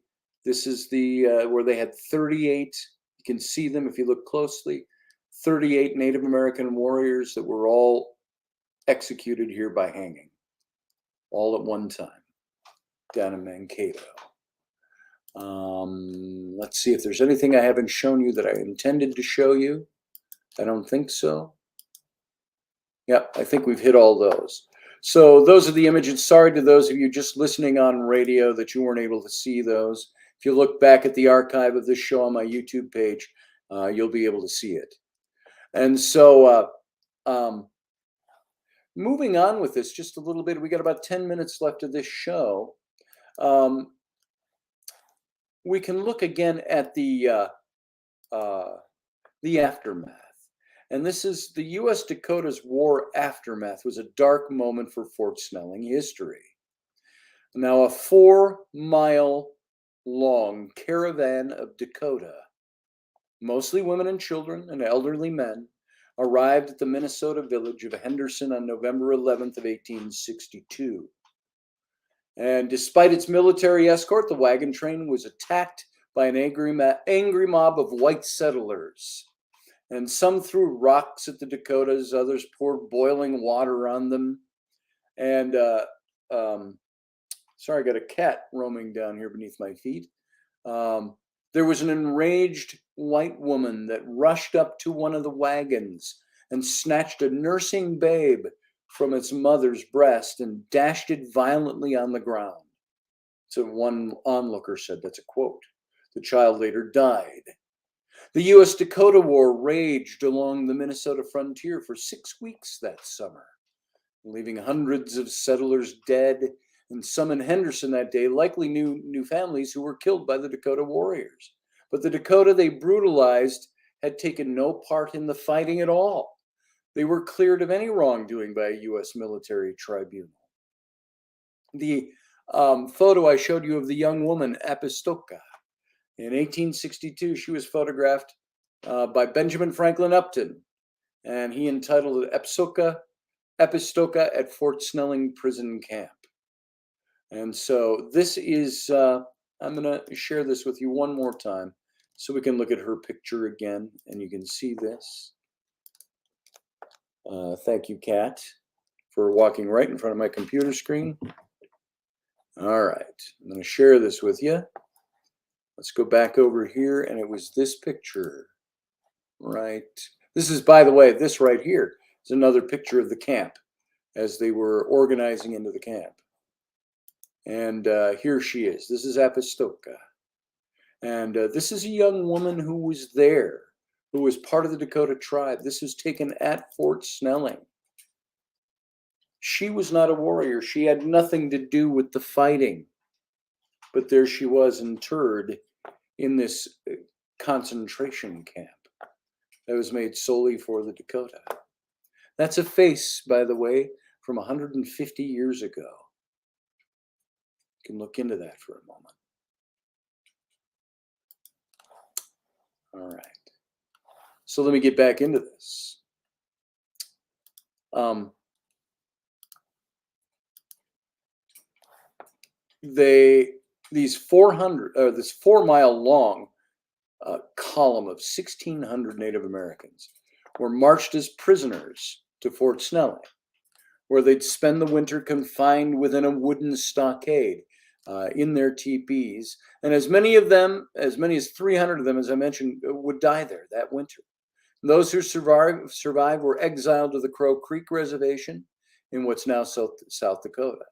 S1: where they had 38. You can see them if you look closely. 38 Native American warriors that were all executed here by hanging, all at one time, down in Mankato. Let's see if there's anything I haven't shown you that I intended to show you. I don't think so. Yep, I think we've hit all those. So those are the images. Sorry to those of you just listening on radio that you weren't able to see those. If you look back at the archive of this show on my YouTube page, you'll be able to see it. And so moving on with this just a little bit, we got about 10 minutes left of this show. We can look again at the aftermath. And this is the U.S. Dakota's war aftermath was a dark moment for Fort Snelling history. Now, a 4-mile-long caravan of Dakota, mostly women and children and elderly men, arrived at the Minnesota village of Henderson on November 11th of 1862. And despite its military escort, the wagon train was attacked by an angry mob of white settlers. And some threw rocks at the Dakotas, others poured boiling water on them. And sorry, I got a cat roaming down here beneath my feet. There was an enraged white woman that rushed up to one of the wagons and snatched a nursing babe from its mother's breast and dashed it violently on the ground. So one onlooker said, that's a quote. The child later died. The U.S. Dakota War raged along the Minnesota frontier for 6 weeks that summer, leaving hundreds of settlers dead, and some in Henderson that day likely knew families who were killed by the Dakota warriors. But the Dakota they brutalized had taken no part in the fighting at all. They were cleared of any wrongdoing by a U.S. military tribunal. The photo I showed you of the young woman, Epistoka, in 1862, she was photographed by Benjamin Franklin Upton, and he entitled it Epistoka at Fort Snelling Prison Camp. And so this is, I'm going to share this with you one more time so we can look at her picture again, and you can see this. Thank you, Kat, for walking right in front of my computer screen. All right, I'm going to share this with you. Let's go back over here, and it was this picture, right? This is, by the way, this right here is another picture of the camp as they were organizing into the camp. And here she is. This is Epistoka. And this is a young woman who was there, who was part of the Dakota tribe. This was taken at Fort Snelling. She was not a warrior. She had nothing to do with the fighting. But there she was, interred in this concentration camp that was made solely for the Dakota. That's a face, by the way, from 150 years ago. can look into that for a moment. All right. So let me get back into this. This 4-mile long column of 1,600 Native Americans were marched as prisoners to Fort Snelling, where they'd spend the winter confined within a wooden stockade in their teepees. And as many as 300 of them, as I mentioned, would die there that winter. Those who survived were exiled to the Crow Creek Reservation in what's now South Dakota.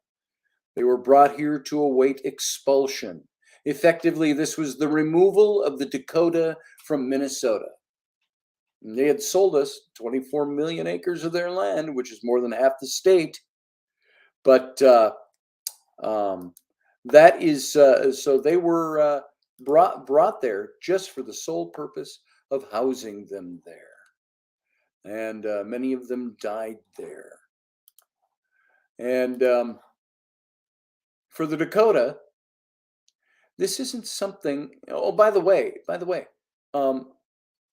S1: They were brought here to await expulsion. Effectively, this was the removal of the Dakota from Minnesota. And they had sold us 24 million acres of their land, which is more than half the state. But that is, so they were brought there just for the sole purpose of housing them there. And many of them died there. And for the Dakota, this isn't something, oh, by the way,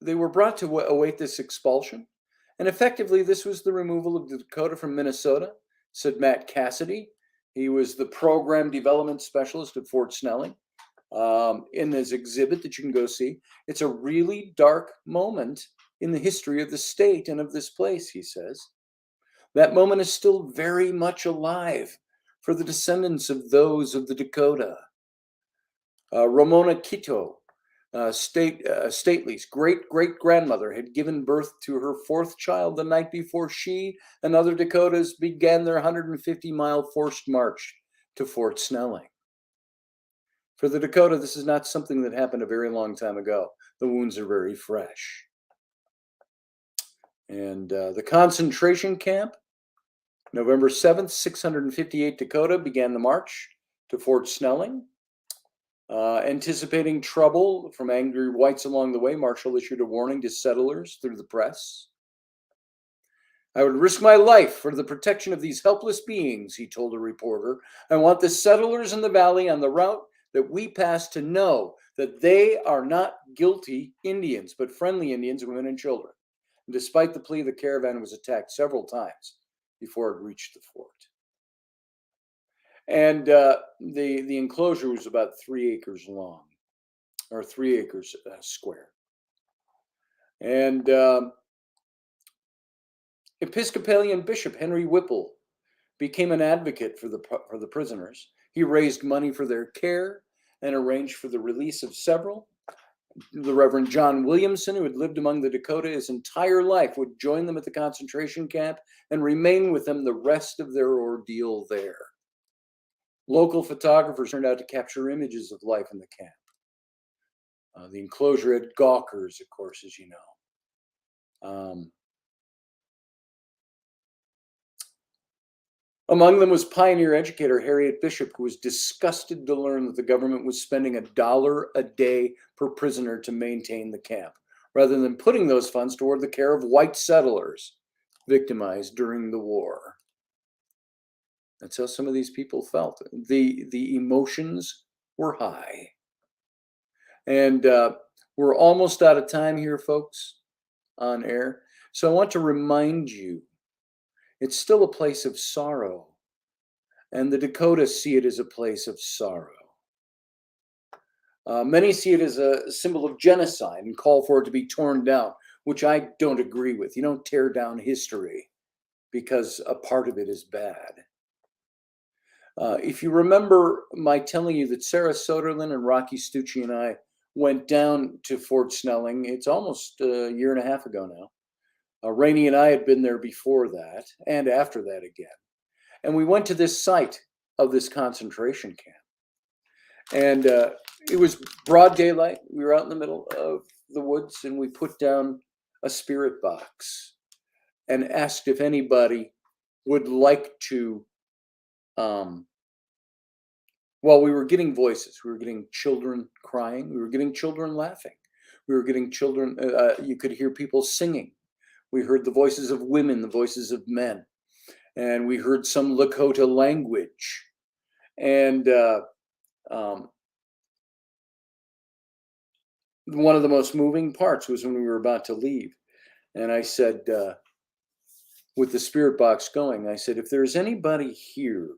S1: they were brought to await this expulsion. And effectively, this was the removal of the Dakota from Minnesota, said Matt Cassidy. He was the program development specialist at Fort Snelling. In this exhibit that you can go see, it's a really dark moment in the history of the state and of this place, he says. That moment is still very much alive for the descendants of those of the Dakota. Ramona Quito, Stately's great-great-grandmother, had given birth to her 4th child the night before she and other Dakotas began their 150-mile forced march to Fort Snelling. For the Dakota, this is not something that happened a very long time ago. The wounds are very fresh. And the concentration camp, November 7th, 658 Dakota began the march to Fort Snelling. Anticipating trouble from angry whites along the way, Marshall issued a warning to settlers through the press. I would risk my life for the protection of these helpless beings, he told a reporter. I want the settlers in the valley on the route that we pass to know that they are not guilty Indians, but friendly Indians, women, and children. And despite the plea, the caravan was attacked several times before it reached the fort. And the enclosure was about 3 acres long, or 3 acres square. And Episcopalian Bishop Henry Whipple became an advocate for the prisoners. He raised money for their care and arranged for the release of several. The Reverend John Williamson, who had lived among the Dakota his entire life, would join them at the concentration camp and remain with them the rest of their ordeal there. Local photographers turned out to capture images of life in the camp. The enclosure had gawkers, of course, as you know. Among them was pioneer educator Harriet Bishop, who was disgusted to learn that the government was spending $1 a day per prisoner to maintain the camp, rather than putting those funds toward the care of white settlers victimized during the war. That's how some of these people felt. The emotions were high. And we're almost out of time here, folks, on air. So I want to remind you, it's still a place of sorrow. And the Dakota see it as a place of sorrow. Many see it as a symbol of genocide and call for it to be torn down, which I don't agree with. You don't tear down history because a part of it is bad. If you remember my telling you that Sarah Soderlin and Rocky Stucci and I went down to Fort Snelling, it's almost a year and a half ago now. Rainey and I had been there before that and after that again. And we went to this site of this concentration camp. And it was broad daylight. We were out in the middle of the woods, and we put down a spirit box and asked if anybody would like to, well, we were getting voices. We were getting children crying. We were getting children laughing. We were getting children, you could hear people singing. We heard the voices of women, the voices of men. And we heard some Lakota language. And one of the most moving parts was when we were about to leave. And I said, with the spirit box going, I said, if there's anybody here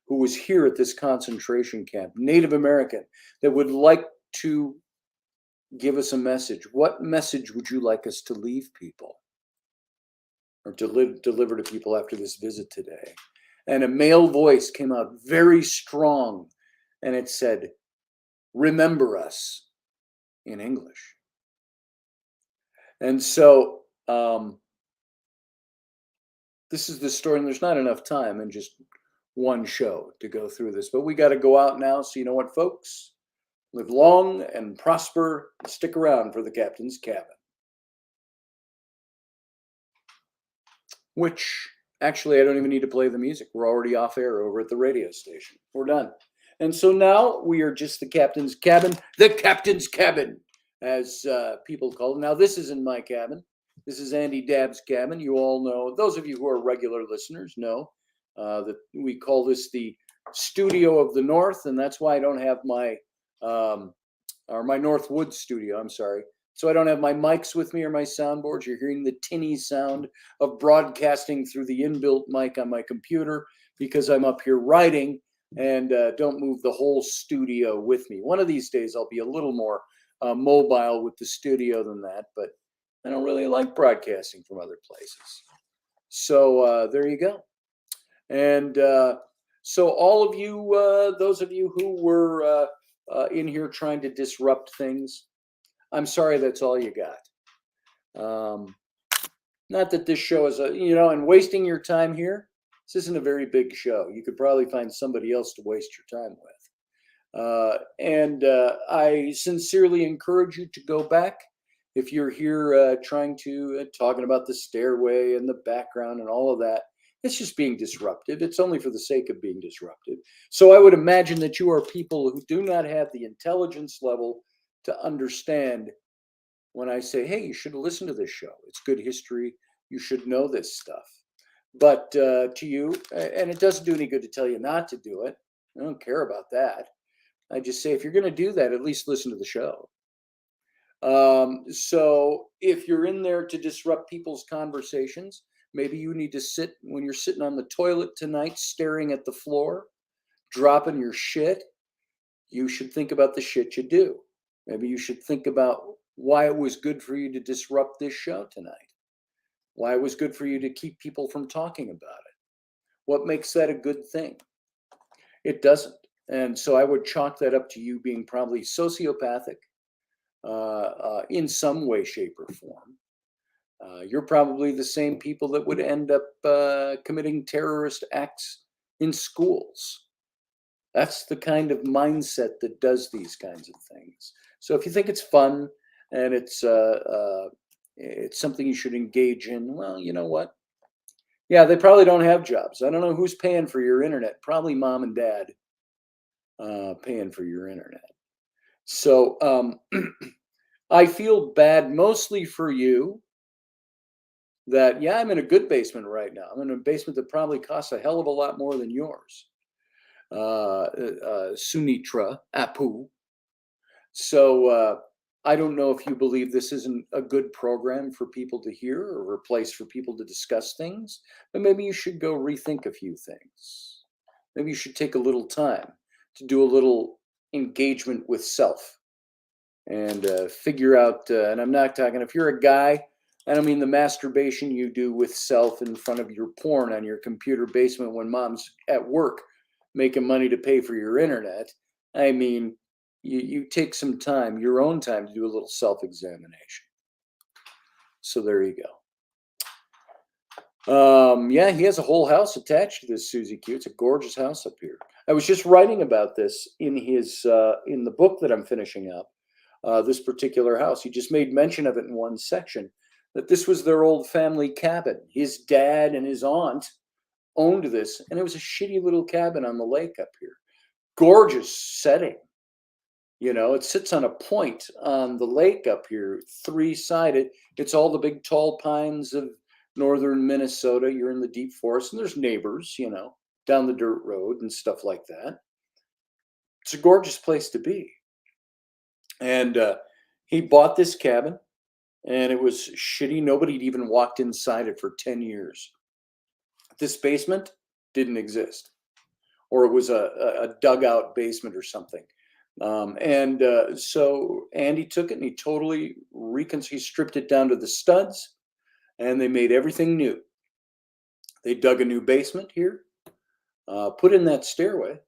S1: who was here at this concentration camp, Native American, that would like to give us a message, what message would you like us to leave people or to deliver to people after this visit today? And a male voice came out very strong, and it said, remember us, in English. And so this is the story, and there's not enough time in just one show to go through this, but we got to go out now. So you know what, folks? Live long and prosper. And stick around for the captain's cabin. Which, actually, I don't even need to play the music. We're already off air over at the radio station. We're done. And so now we are just the captain's cabin, as people call it. Now, this isn't my cabin. This is Andy Dabb's cabin. You all know, those of you who are regular listeners know that we call this the Studio of the North, and that's why I don't have my my Northwoods Studio, I'm sorry. So I don't have my mics with me or my soundboards. You're hearing the tinny sound of broadcasting through the inbuilt mic on my computer because I'm up here writing and don't move the whole studio with me. One of these days I'll be a little more mobile with the studio than that, but I don't really like broadcasting from other places. So there you go. And so all of you, those of you who were in here trying to disrupt things, I'm sorry that's all you got. Not that this show is and wasting your time here, this isn't a very big show. You could probably find somebody else to waste your time with. And I sincerely encourage you to go back. If you're here trying to, talking about the stairway and the background and all of that, it's just being disruptive. It's only for the sake of being disruptive. So I would imagine that you are people who do not have the intelligence level to understand when I say, hey, you should listen to this show. It's good history. You should know this stuff. But to you, and it doesn't do any good to tell you not to do it. I don't care about that. I just say, if you're going to do that, at least listen to the show. So if you're in there to disrupt people's conversations, maybe you need to sit when you're sitting on the toilet tonight, staring at the floor, dropping your shit. You should think about the shit you do. Maybe you should think about why it was good for you to disrupt this show tonight. Why it was good for you to keep people from talking about it. What makes that a good thing? It doesn't. And so I would chalk that up to you being probably sociopathic in some way, shape, or form. You're probably the same people that would end up committing terrorist acts in schools. That's the kind of mindset that does these kinds of things. So if you think it's fun and it's something you should engage in, well, you know what? Yeah, they probably don't have jobs. I don't know who's paying for your internet. Probably mom and dad paying for your internet. So I feel bad mostly for you that, yeah, I'm in a good basement right now. I'm in a basement that probably costs a hell of a lot more than yours. Sunitra, Apu. So I don't know if you believe this isn't a good program for people to hear or a place for people to discuss things, but maybe you should go rethink a few things. Maybe you should take a little time to do a little engagement with self and figure out, and I'm not talking, if you're a guy, I don't mean the masturbation you do with self in front of your porn on your computer basement when mom's at work making money to pay for your internet. I mean, you take some time, your own time, to do a little self-examination. So there you go. Yeah, he has a whole house attached to this Susie Q. It's a gorgeous house up here. I was just writing about this in his in the book that I'm finishing up. This particular house, he just made mention of it in one section, that this was their old family cabin. His dad and his aunt owned this, and it was a shitty little cabin on the lake up here. Gorgeous setting. You know, it sits on a point on the lake up here, three-sided. It's all the big tall pines of northern Minnesota. You're in the deep forest, and there's neighbors, you know, down the dirt road and stuff like that. It's a gorgeous place to be. And he bought this cabin, and it was shitty. Nobody had even walked inside it for 10 years. This basement didn't exist, or it was a dugout basement or something. So Andy took it and he totally he stripped it down to the studs, and they made everything new. They dug a new basement here, put in that stairway,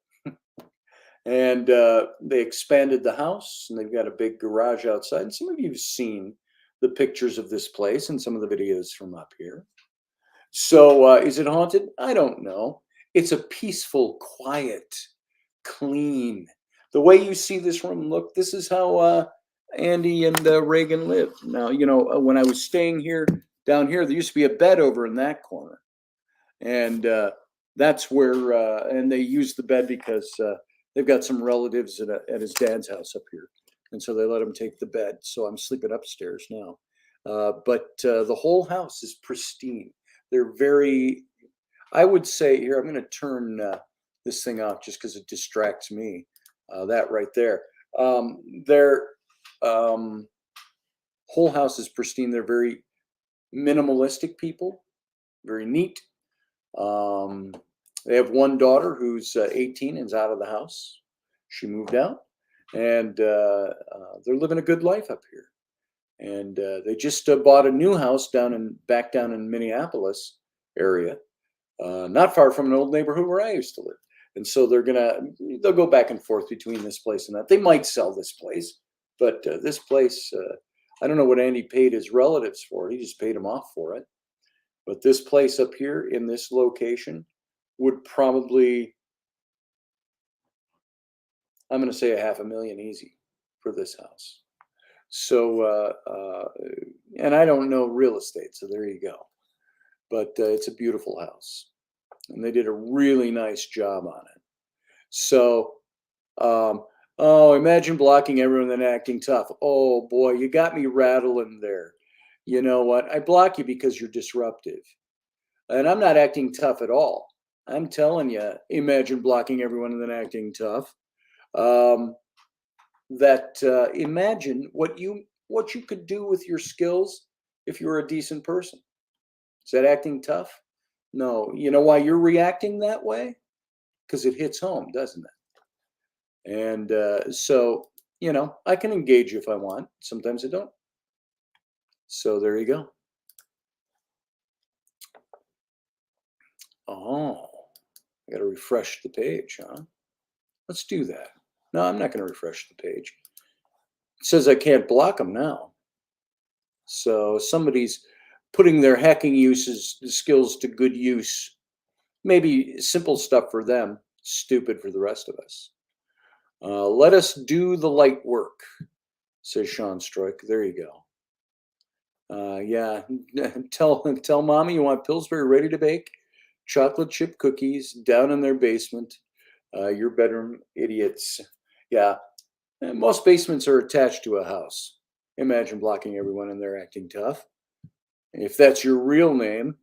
S1: and they expanded the house, and they've got a big garage outside. And some of you have seen the pictures of this place and some of the videos from up here. So is it haunted? I don't know. It's a peaceful, quiet, clean. The way you see this room look, this is how Andy and Reagan lived. Now, you know, when I was staying here, down here, there used to be a bed over in that corner. And that's where, and they used the bed because they've got some relatives at his dad's house up here. And so they let him take the bed. So I'm sleeping upstairs now. But the whole house is pristine. They're very, I would say, here, I'm going to turn this thing off just because it distracts me. That right there. Their whole house is pristine. They're very minimalistic people, very neat. They have one daughter who's 18 and is out of the house. She moved out, and they're living a good life up here. And they just bought a new house back down in Minneapolis area, not far from an old neighborhood where I used to live. And so they'll go back and forth between this place and that. They might sell this place, but this place, I don't know what Andy paid his relatives for it. He just paid them off for it. But this place up here in this location would probably, I'm going to say $500,000 easy for this house. So, and I don't know real estate, so there you go. But it's a beautiful house, and they did a really nice job on it. So, imagine blocking everyone and acting tough. Oh boy, you got me rattling there. You know what? I block you because you're disruptive. And I'm not acting tough at all. I'm telling you, imagine blocking everyone and then acting tough. Imagine what you could do with your skills if you were a decent person. Is that acting tough? No. You know why you're reacting that way? Because it hits home, doesn't it? And so, you know, I can engage you if I want. Sometimes I don't. So there you go. Oh, I got to refresh the page, huh? Let's do that. No, I'm not going to refresh the page. It says I can't block them now. So somebody's putting their hacking skills to good use. Maybe simple stuff for them, stupid for the rest of us. Let us do the light work, says Sean Stroik. There you go. Yeah, tell mommy you want Pillsbury ready to bake, chocolate chip cookies down in their basement. Your bedroom, idiots. Yeah, most basements are attached to a house. Imagine blocking everyone and they're acting tough. If that's your real name.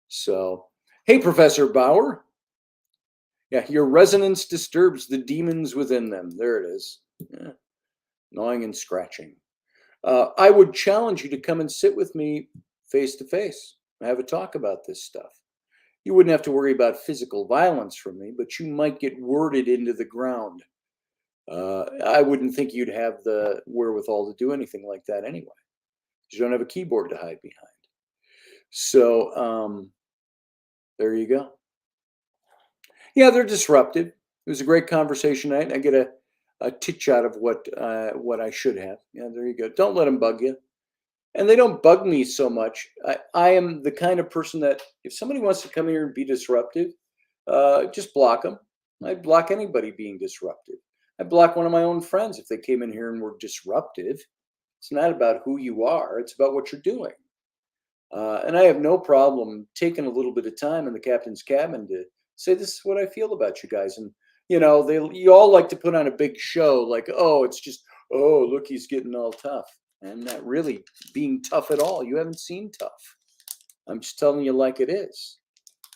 S1: So, hey, Professor Bauer. Yeah, your resonance disturbs the demons within them. There it is. Yeah. Gnawing and scratching. I would challenge you to come and sit with me face to face and have a talk about this stuff. You wouldn't have to worry about physical violence from me, but you might get worded into the ground. I wouldn't think you'd have the wherewithal to do anything like that anyway. You don't have a keyboard to hide behind. So there you go. Yeah, they're disruptive. It was a great conversation tonight. I get a titch out of what I should have. Yeah, there you go. Don't let them bug you. And they don't bug me so much. I am the kind of person that if somebody wants to come here and be disruptive, just block them. I'd block anybody being disruptive. I'd block one of my own friends if they came in here and were disruptive. It's not about who you are. It's about what you're doing. And I have no problem taking a little bit of time in the captain's cabin to say, this is what I feel about you guys. And, you know, you all like to put on a big show like, oh, it's just, oh, look, he's getting all tough. I'm not really being tough at all. You haven't seen tough. I'm just telling you like it is.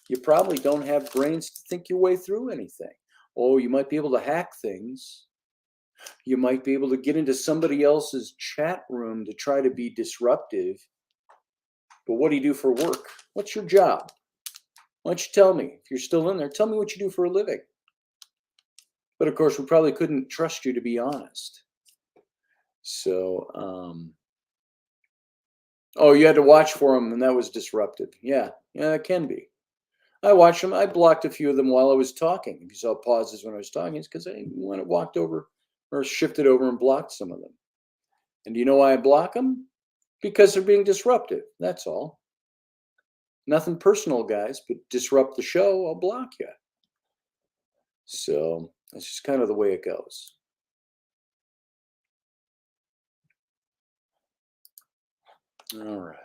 S1: You probably don't have brains to think your way through anything. Oh, you might be able to hack things. You might be able to get into somebody else's chat room to try to be disruptive. But what do you do for work? What's your job? Why don't you tell me? If you're still in there, tell me what you do for a living. But of course, we probably couldn't trust you to be honest. So, oh, you had to watch for them, and that was disruptive. Yeah, it can be. I watched them. I blocked a few of them while I was talking. If you saw pauses when I was talking, it's because I went and walked over or shifted over and blocked some of them. And do you know why I block them? Because they're being disruptive. That's all. Nothing personal, guys, but disrupt the show, I'll block you. So that's just kind of the way it goes. All right.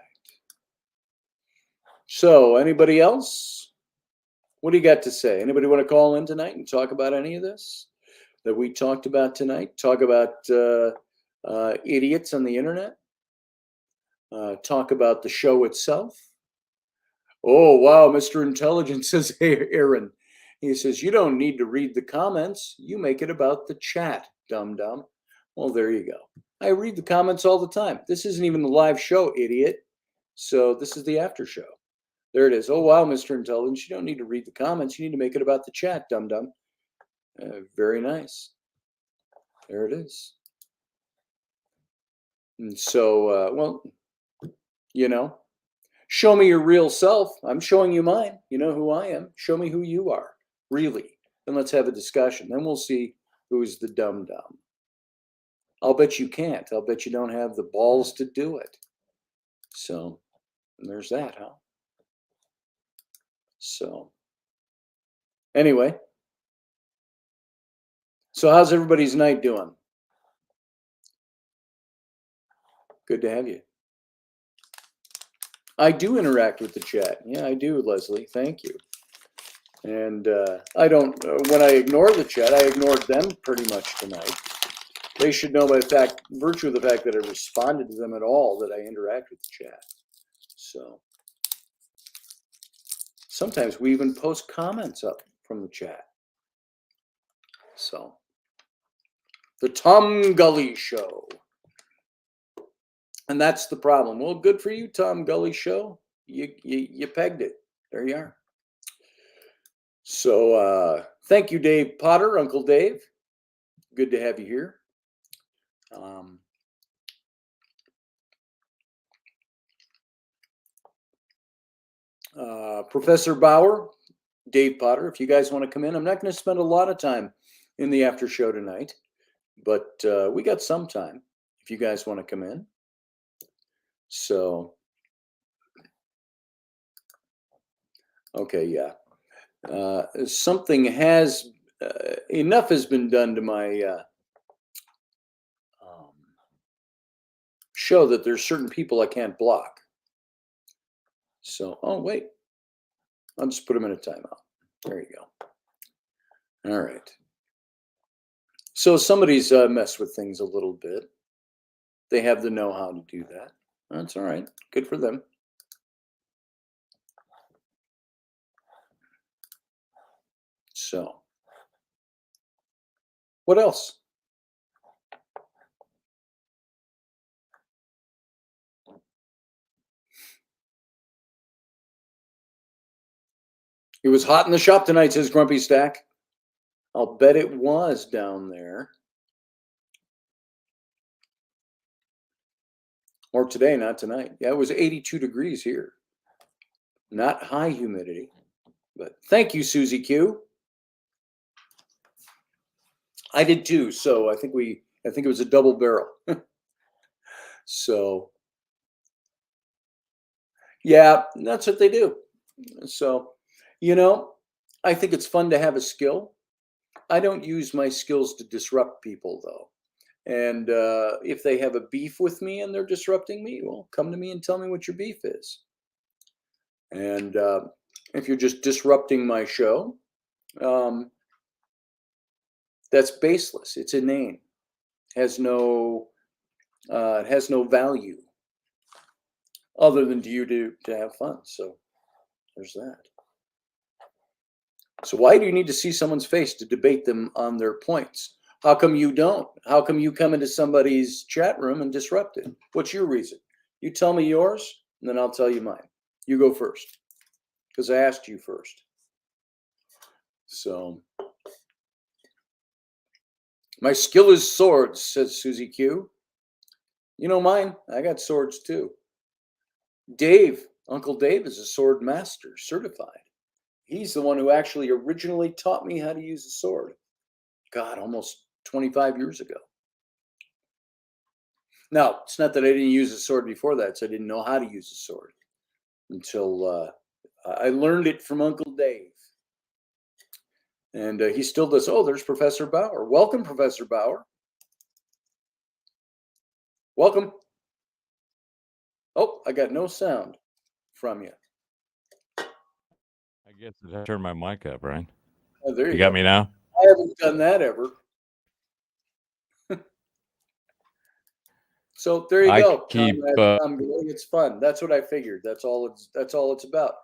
S1: So anybody else? What do you got to say? Anybody want to call in tonight and talk about any of this that we talked about tonight? Talk about idiots on the internet? Talk about the show itself? Oh, wow, Mr. Intelligent says, hey, Aaron. He says, you don't need to read the comments. You make it about the chat, dum-dum. Well, there you go. I read the comments all the time. This isn't even the live show, idiot. So this is the after show. There it is. Oh, wow, Mr. Intelligence. You don't need to read the comments. You need to make it about the chat, dum-dum. Very nice. There it is. And so, well, you know, show me your real self. I'm showing you mine. You know who I am. Show me who you are, really. And let's have a discussion. Then we'll see who's the dum-dum. I'll bet you can't. I'll bet you don't have the balls to do it. So there's that, huh? So anyway. So how's everybody's night doing? Good to have you. I do interact with the chat. Yeah, I do, Leslie. Thank you. And I don't, when I ignore the chat, I ignored them pretty much tonight. They should know by virtue of the fact that I responded to them at all, that I interact with the chat. So sometimes we even post comments up from the chat. So the Tom Gully Show. And that's the problem. Well, good for you, Tom Gully Show. You pegged it. There you are. So thank you, Dave Potter, Uncle Dave. Good to have you here. Professor Bauer, Dave Potter, if you guys want to come in, I'm not going to spend a lot of time in the after show tonight, but we got some time if you guys want to come in. So, okay, yeah. Something has, enough has been done to my show that there's certain people I can't block. So, oh, wait. I'll just put them in a timeout. There you go. All right. So somebody's messed with things a little bit. They have the know-how to do that. That's all right. Good for them. So, what else? It was hot in the shop tonight, says Grumpy Stack. I'll bet it was down there. Or today, not tonight. Yeah, it was 82 degrees here. Not high humidity. But thank you, Susie Q. I did too. So I think it was a double barrel. So yeah, that's what they do. So, you know, I think it's fun to have a skill. I don't use my skills to disrupt people, though. And if they have a beef with me and they're disrupting me, well, come to me and tell me what your beef is. And if you're just disrupting my show, that's baseless. It's inane. It has no value other than to you to have fun. So there's that. So why do you need to see someone's face to debate them on their points? How come you don't? How come you come into somebody's chat room and disrupt it? What's your reason? You tell me yours, and then I'll tell you mine. You go first, because I asked you first. So, my skill is swords, says Susie Q. You know mine, I got swords too. Dave, Uncle Dave is a sword master, certified. He's the one who actually originally taught me how to use a sword. God, almost 25 years ago. Now, it's not that I didn't use a sword before that, so I didn't know how to use a sword until I learned it from Uncle Dave. And he still does. Oh, there's Professor Bauer. Welcome, Professor Bauer. Welcome. Oh, I got no sound from you.
S5: I guess I turned my mic up, right?
S1: Oh, there
S5: You
S1: you
S5: got
S1: go.
S5: me now?
S1: I haven't done that ever. So there you
S5: I
S1: go.
S5: keep
S1: Comrade, it's fun. That's what I figured. That's all it's about.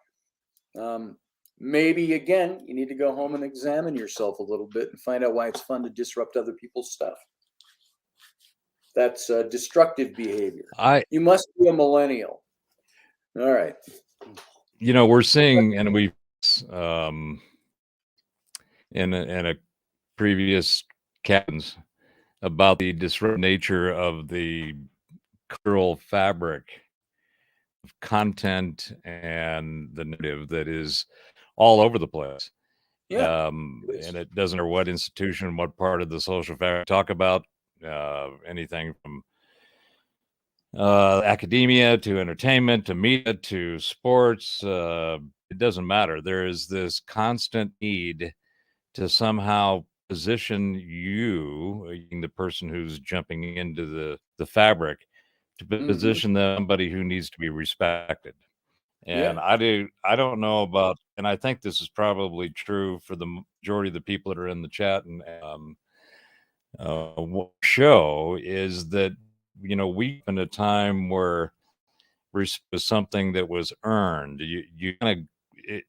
S1: Maybe again, you need to go home and examine yourself a little bit and find out why it's fun to disrupt other people's stuff. That's destructive behavior. You must be a millennial. All right.
S5: You know, we're seeing, and we in a previous captains about the disruptive nature of the cultural fabric of content and the narrative that is all over the place.
S1: Yeah.
S5: And it doesn't matter what institution, what part of the social fabric talk about, anything from academia to entertainment to media to sports. It doesn't matter. There is this constant need to somehow position you, being the person who's jumping into the fabric, to position somebody who needs to be respected. And I don't know about, and I think this is probably true for the majority of the people that are in the chat and show is that, you know, we in a time where respect was something that was earned. You kind of,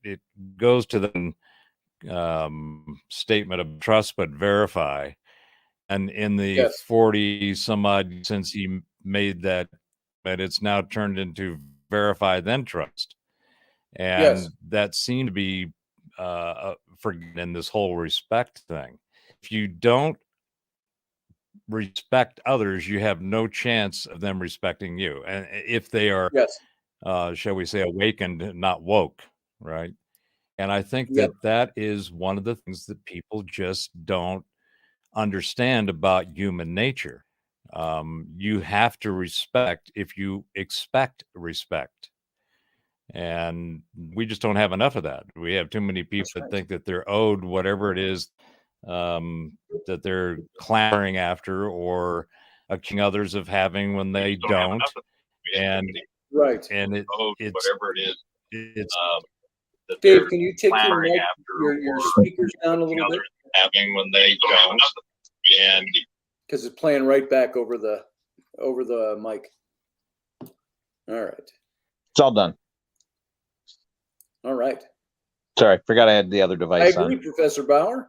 S5: it goes to the statement of trust but verify. And in the 40 some odd since he made that, but it's now turned into verify then trust. And that seemed to be forgotten in this whole respect thing. If you don't respect others, you have no chance of them respecting you. And if they are, shall we say, awakened, not woke, right? And I think that is one of the things that people just don't understand about human nature. You have to respect if you expect respect. And we just don't have enough of that. We have too many people that think that they're owed whatever it is that they're clamoring after or accusing others of having when they don't. And and it's
S6: whatever it is.
S5: It's
S1: Dave, can you take your speakers down a little bit?
S6: Having when they don't, and
S1: because it's playing right back over the mic. All right.
S7: It's all done.
S1: All right.
S7: Sorry, forgot I had the other device
S1: I agree, Professor Bauer.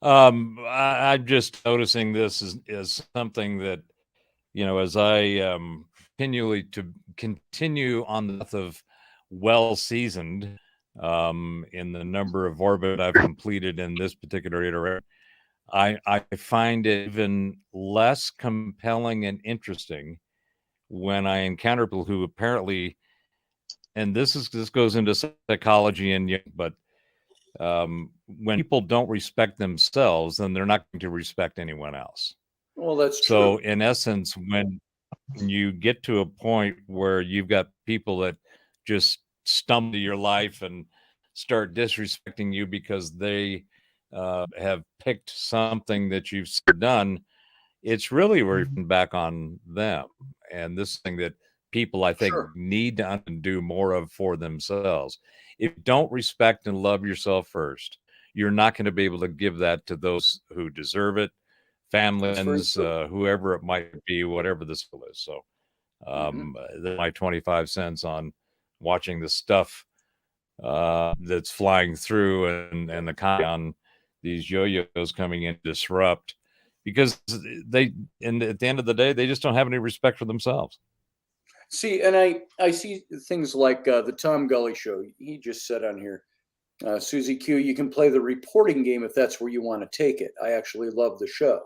S5: I'm just noticing this is something that, you know, as I continue on the path of well-seasoned in the number of orbit I've completed in this particular iteration, I find it even less compelling and interesting when I encounter people who apparently, and this goes into psychology but when people don't respect themselves, then they're not going to respect anyone else.
S1: Well, that's true.
S5: So in essence, when you get to a point where you've got people that just stumble to your life and start disrespecting you because they have picked something that you've done, it's really working back on them. And this thing that people, I think, need to do more of for themselves. If you don't respect and love yourself first, you're not going to be able to give that to those who deserve it, families, whoever it might be, whatever the skill is. So my 25 cents on watching the stuff that's flying through, and the on these yo-yos coming in disrupt, because and at the end of the day, they just don't have any respect for themselves.
S1: See, and I see things like the Tom Gully show. He just said on here, Susie Q, you can play the reporting game if that's where you want to take it. I actually love the show.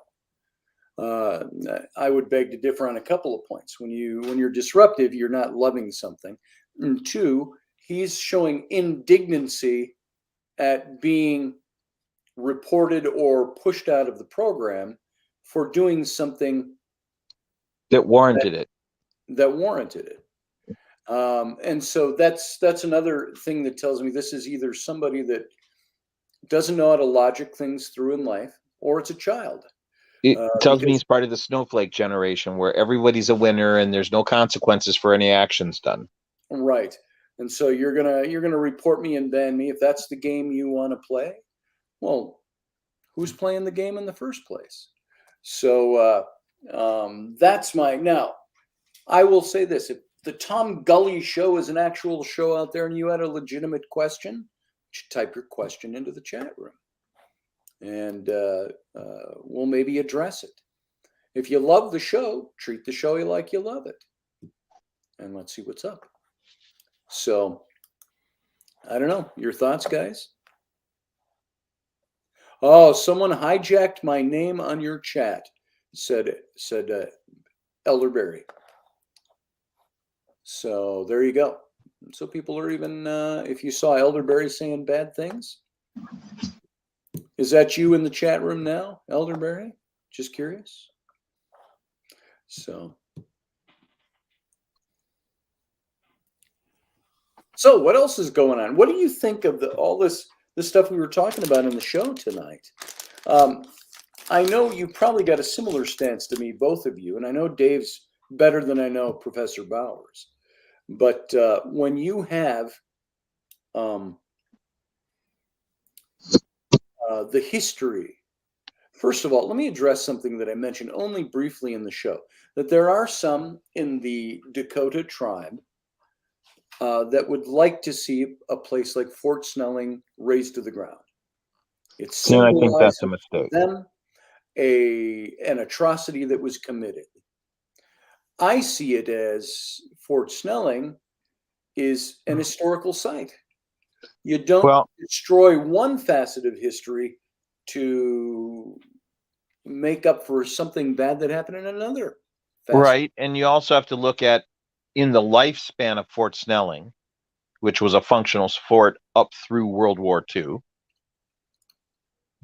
S1: I would beg to differ on a couple of points. When you're disruptive, you're not loving something. And two, he's showing indignancy at being reported or pushed out of the program for doing something
S7: that warranted it.
S1: That warranted it. And so that's another thing that tells me this is either somebody that doesn't know how to logic things through in life, or it's a child.
S7: It tells me he's part of the snowflake generation where everybody's a winner and there's no consequences for any actions done.
S1: Right. And so you're gonna report me and ban me if that's the game you want to play. Well, who's playing the game in the first place? So that's my now. I will say this: if the Tom Gully show is an actual show out there, and you had a legitimate question, you should type your question into the chat room, and we'll maybe address it. If you love the show, treat the show like you love it, and let's see what's up. So, I don't know. Your thoughts, guys? Oh, someone hijacked my name on your chat. Said Elderberry. So there you go. So people are even, if you saw Elderberry saying bad things, is that you in the chat room now, Elderberry? Just curious. So what else is going on? What do you think of all this stuff we were talking about in the show tonight? I know you probably got a similar stance to me, both of you, and I know Dave's better than I know Professor Bowers. But when you have the history, first of all, let me address something that I mentioned only briefly in the show, that there are some in the Dakota tribe that would like to see a place like Fort Snelling razed to the ground. It's
S7: I think that's a mistake.
S1: Them an atrocity that was committed. I see it as Fort Snelling is an historical site. You don't destroy one facet of history to make up for something bad that happened in another facet.
S7: Right, and you also have to look at in the lifespan of Fort Snelling, which was a functional fort up through World War II.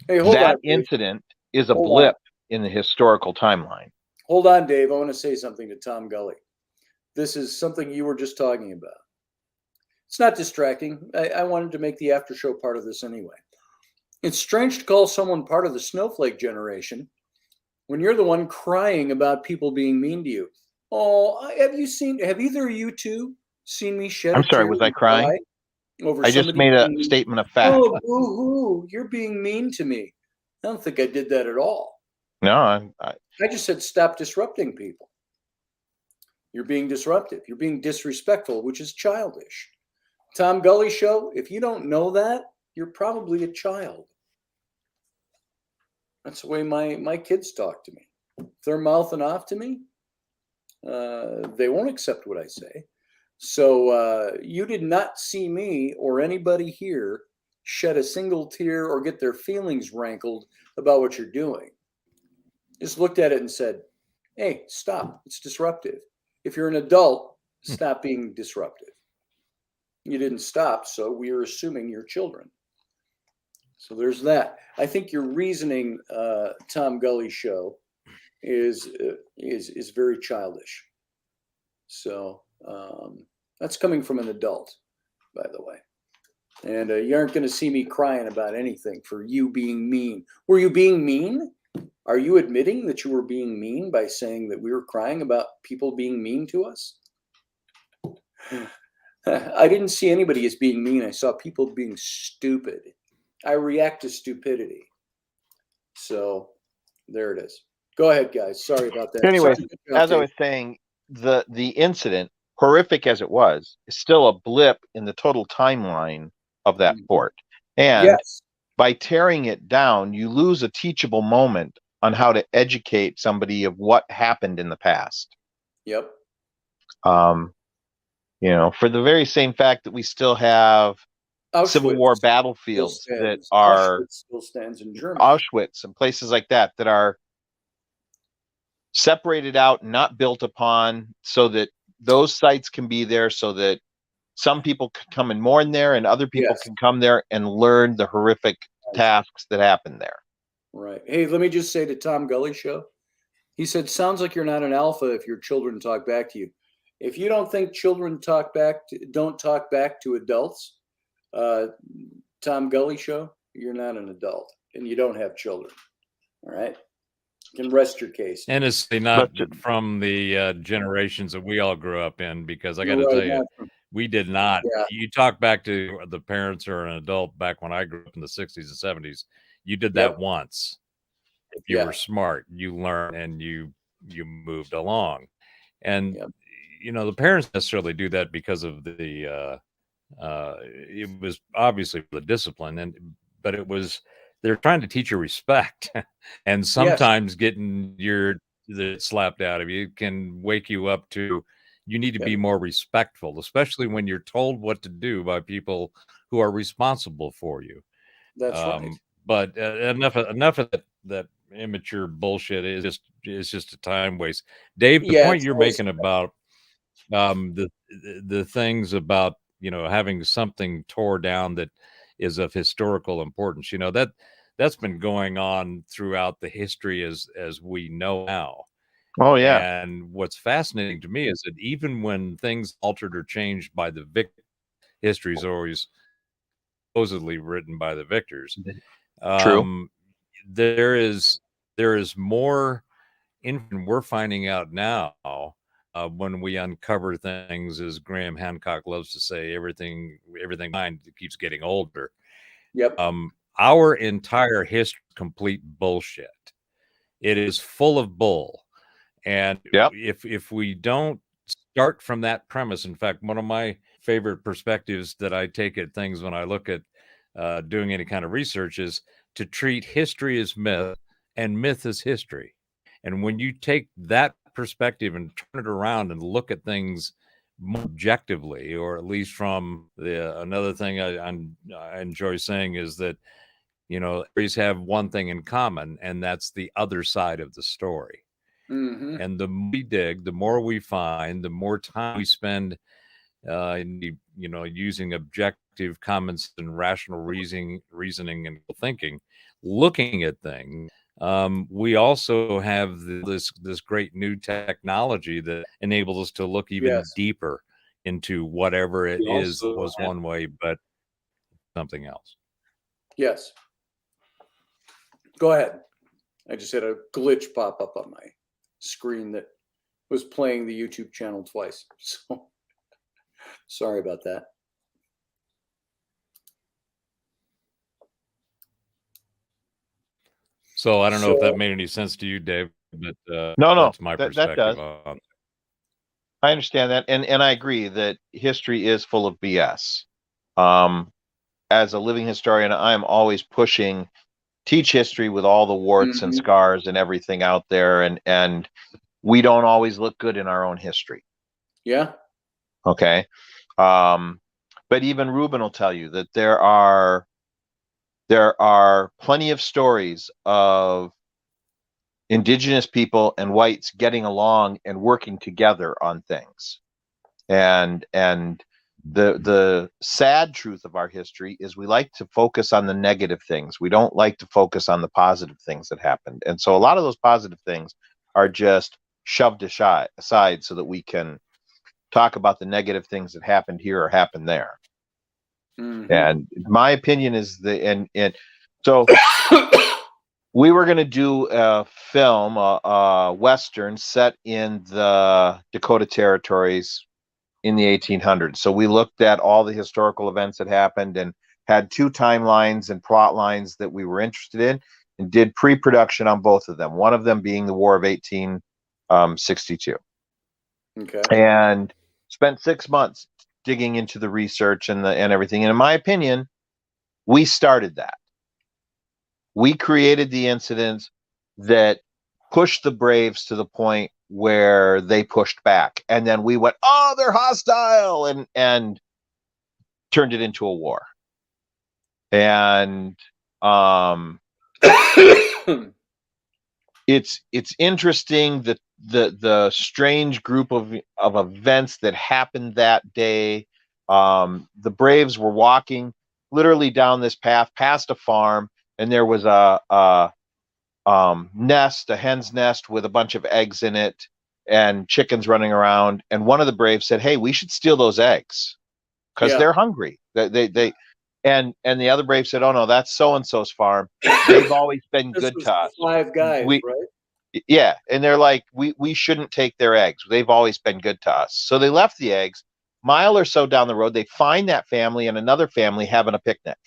S1: Hey,
S7: that incident is a blip in the historical timeline.
S1: Hold on, Dave. I want to say something to Tom Gully. This is something you were just talking about. It's not distracting. I wanted to make the after show part of this anyway. It's strange to call someone part of the snowflake generation when you're the one crying about people being mean to you. Oh, have either of you two seen me shed?
S7: I'm sorry, was I crying? I just made a statement of fact.
S1: Oh, boo-hoo, you're being mean to me. I don't think I did that at all.
S7: No,
S1: I just said stop disrupting people. You're being disruptive. You're being disrespectful, which is childish. Tom Gully show, if you don't know that, you're probably a child. That's the way my kids talk to me. If they're mouthing off to me, they won't accept what I say. So you did not see me or anybody here shed a single tear or get their feelings rankled about what you're doing. Just looked at it and said, hey, stop. It's disruptive. If you're an adult, stop being disruptive. You didn't stop, so we are assuming you're children. So there's that. I think your reasoning, Tom Gully show, is very childish. So that's coming from an adult, by the way. And you aren't going to see me crying about anything for you being mean. Were you being mean? Are you admitting that you were being mean by saying that we were crying about people being mean to us? I didn't see anybody as being mean. I saw people being stupid. I react to stupidity. So there it is. Go ahead, guys. Sorry about that.
S7: Anyway, as I was saying, the incident, horrific as it was, is still a blip in the total timeline of that fort. And
S1: Yes.
S7: by tearing it down, you lose a teachable moment on how to educate somebody of what happened in the past.
S1: Yep.
S7: You know, for the very same fact that we still have Civil War battlefields that are
S1: Auschwitz still stands in Germany.
S7: Auschwitz and places like that that are separated out, not built upon, so that those sites can be there, so that some people can come and mourn there, and other people can come there and learn the horrific tasks that happened there.
S1: Right. Hey, let me just say to Tom Gully Show, he said, "Sounds like you're not an alpha if your children talk back to you." If you don't think children don't talk back to adults, Tom Gully Show, you're not an adult and you don't have children. All right. You can rest your case.
S5: And it's not from the generations that we all grew up in, because I got to tell you, we did not.
S1: Yeah.
S5: You talk back to the parents or an adult back when I grew up in the 60s and 70s, you did that once. If you were smart, you learned and you moved along. And, you know, the parents necessarily do that because of the, it was obviously the discipline, but it was, they're trying to teach you respect. And sometimes getting the slapped out of you can wake you up to, you need to be more respectful, especially when you're told what to do by people who are responsible for you.
S1: That's right.
S5: But enough of that immature bullshit is just a time waste. Dave, the point you're making about the things about, you know, having something tore down that is of historical importance, you know, that's been going on throughout the history as we know now.
S7: Oh yeah.
S5: And what's fascinating to me is that even when things altered or changed by the victor, history is always supposedly written by the victors.
S7: True.
S5: There is more info we're finding out now when we uncover things, as Graham Hancock loves to say, everything mind keeps getting older.
S1: Yep.
S5: Our entire history is complete bullshit. It is full of bull. And if we don't start from that premise, in fact, one of my favorite perspectives that I take at things when I look at doing any kind of research is to treat history as myth and myth as history. And when you take that perspective and turn it around and look at things more objectively, or at least from another thing I enjoy saying is that, you know, stories have one thing in common, and that's the other side of the story.
S1: Mm-hmm.
S5: And the more we dig, the more we find, the more time we spend using objective comments and rational reasoning and thinking, looking at things. We also have this great new technology that enables us to look even deeper into whatever it is that was one way, but something else.
S1: Yes. Go ahead. I just had a glitch pop up on my screen that was playing the YouTube channel twice. So sorry about that.
S5: So I don't know if that made any sense to you, Dave, but
S7: no,
S5: that's my perspective.
S7: That does. I understand that, and I agree that history is full of BS. As a living historian, I'm always pushing teach history with all the warts and scars and everything out there, and we don't always look good in our own history.
S1: Yeah.
S7: Okay. But even Ruben will tell you that there are plenty of stories of indigenous people and whites getting along and working together on things. And the sad truth of our history is we like to focus on the negative things. We don't like to focus on the positive things that happened. And so a lot of those positive things are just shoved aside so that we can talk about the negative things that happened here or happened there. Mm-hmm. And my opinion is so we were going to do a film, a Western set in the Dakota Territories in the 1800s. So we looked at all the historical events that happened and had two timelines and plot lines that we were interested in, and did pre-production on both of them. One of them being the War of 1862.
S1: Okay.
S7: And spent 6 months digging into the research and everything. And in my opinion, We started that. We created the incidents that pushed the Braves to the point where they pushed back. And then we went, oh, they're hostile, and turned it into a war. And it's interesting that the strange group of events that happened that day. The Braves were walking literally down this path past a farm, and there was a hen's nest with a bunch of eggs in it and chickens running around. And one of the Braves said, "Hey, we should steal those eggs because they're hungry." And the other Brave said, "Oh no, that's so and so's farm. They've always been good to us."
S1: 5 guys, right?
S7: Yeah, and they're like, we shouldn't take their eggs. They've always been good to us. So they left the eggs. Mile or so down the road, they find that family and another family having a picnic.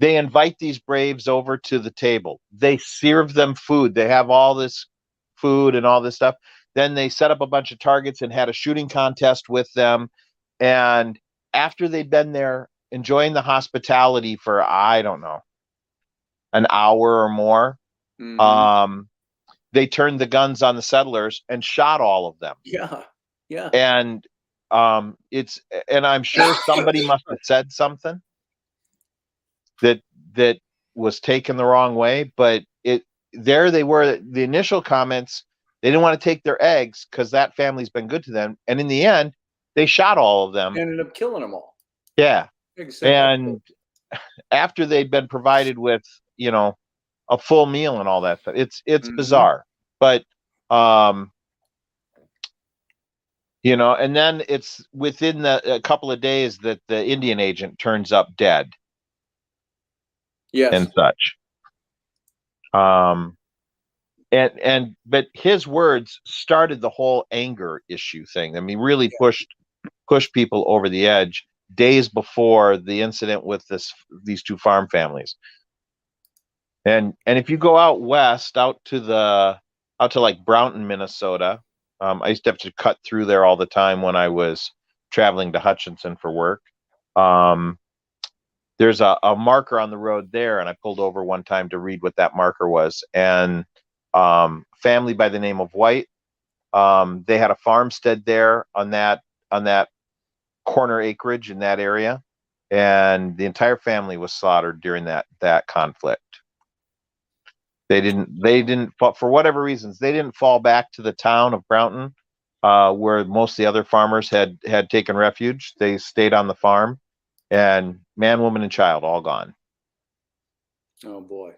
S7: They invite these Braves over to the table. They serve them food. They have all this food and all this stuff. Then they set up a bunch of targets and had a shooting contest with them. And after they'd been there enjoying the hospitality for, I don't know, an hour or more, they turned the guns on the settlers and shot all of them.
S1: Yeah.
S7: And I'm sure somebody must have said something that was taken the wrong way, but there they were. The initial comments, they didn't want to take their eggs because that family's been good to them, and in the end, they shot all of them.
S1: Ended up killing them all.
S7: Yeah,
S1: exactly.
S7: And after they'd been provided with, a full meal and all that stuff, it's bizarre, but and then it's within a couple of days that the Indian agent turns up dead.
S1: Yes.
S7: And such. But his words started the whole anger issue thing. I mean, really pushed people over the edge days before the incident with these 2 farm families. And if you go out west, out to like Brownton, Minnesota, I used to have to cut through there all the time when I was traveling to Hutchinson for work. There's a marker on the road there, and I pulled over one time to read what that marker was. And family by the name of White, they had a farmstead there on that corner acreage in that area, and the entire family was slaughtered during that conflict. They didn't for whatever reasons, they didn't fall back to the town of Brownton, where most of the other farmers had taken refuge. They stayed on the farm, and man, woman, and child all gone.
S1: Oh boy.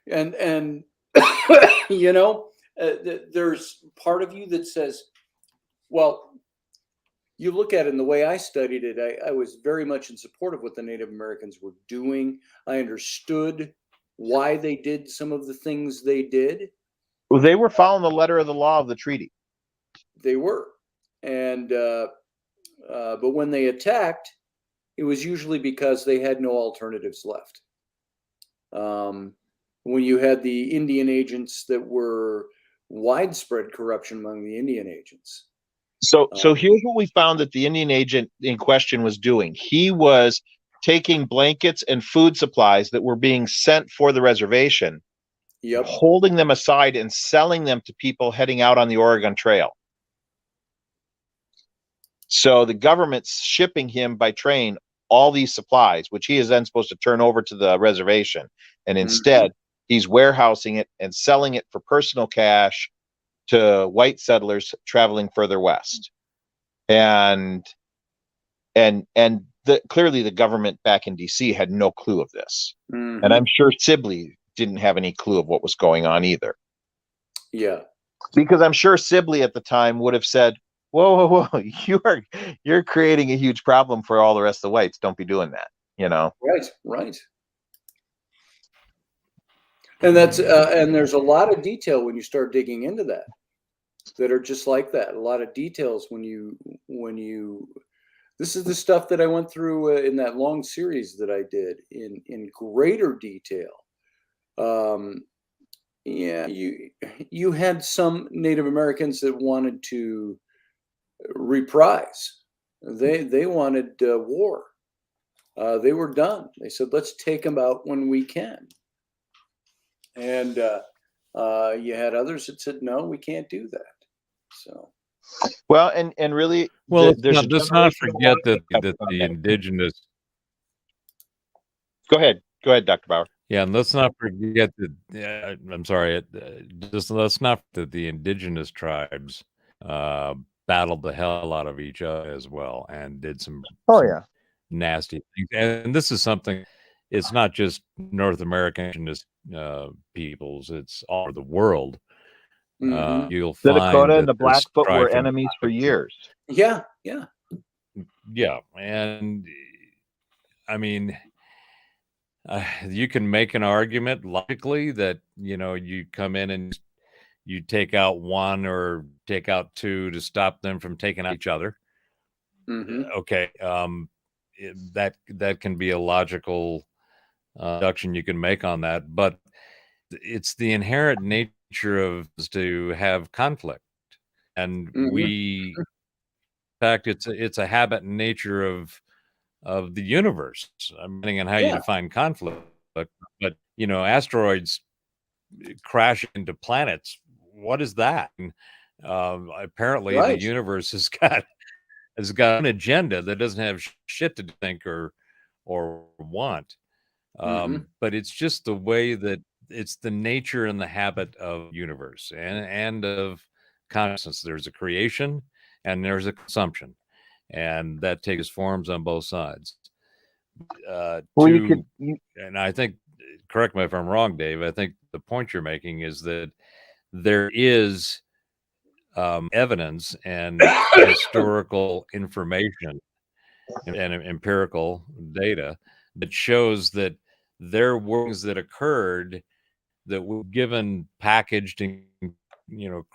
S1: And there's part of you that says, well, you look at it, and the way I studied it, I was very much in support of what the Native Americans were doing. I understood why they did some of the things they did.
S7: Well, they were following the letter of the law of the treaty.
S1: They were. And but when they attacked, it was usually because they had no alternatives left. When you had the Indian agents, that were widespread corruption among the Indian agents.
S7: So here's what we found that the Indian agent in question was doing. He was taking blankets and food supplies that were being sent for the reservation, holding them aside and selling them to people heading out on the Oregon Trail. So the government's shipping him by train all these supplies, which he is then supposed to turn over to the reservation. And instead, he's warehousing it and selling it for personal cash to white settlers traveling further west. And clearly the government back in DC had no clue of this. And I'm sure Sibley didn't have any clue of what was going on either. Yeah. Because I'm sure Sibley at the time would have said, whoa, you're creating a huge problem for all the rest of the whites. Don't be doing that,
S1: Right. And that's and there's a lot of detail when you start digging into that are just like that. A lot of details when you this is the stuff that I went through in that long series that I did in greater detail. You had some Native Americans that wanted to reprise. They wanted war. they were done. They said, let's take them out when we can. And you had others that said, no, we can't do that. So,
S7: well, and really,
S5: Well,
S7: there's
S5: let's not forget that the indigenous.
S7: Go ahead, Dr. Bauer.
S5: Yeah, and let's not forget that. I'm sorry. Just let's not that the indigenous tribes battled the hell out of each other as well, and did some nasty things. And this is something. It's not just North American indigenous peoples; it's all over the world. You'll
S7: the
S5: find
S7: Dakota
S5: that
S7: and the Blackfoot were enemies for years.
S1: Yeah.
S5: And I mean, you can make an argument logically that you come in and you take out one or take out two to stop them from taking out each other. Okay, that can be a logical deduction you can make on that, but it's the inherent nature of to have conflict, and in fact, it's a habit and nature of the universe. Depending on how you define conflict, but asteroids crash into planets. What is that? And, apparently, the universe has got an agenda that doesn't have shit to think or want. But it's just the way that it's the nature and the habit of universe and of consciousness. There's a creation and there's a consumption, and that takes forms on both sides. And I think, correct me if I'm wrong, Dave, I think the point you're making is that there is evidence and historical information and empirical data that shows that there were things that occurred that were given, packaged, and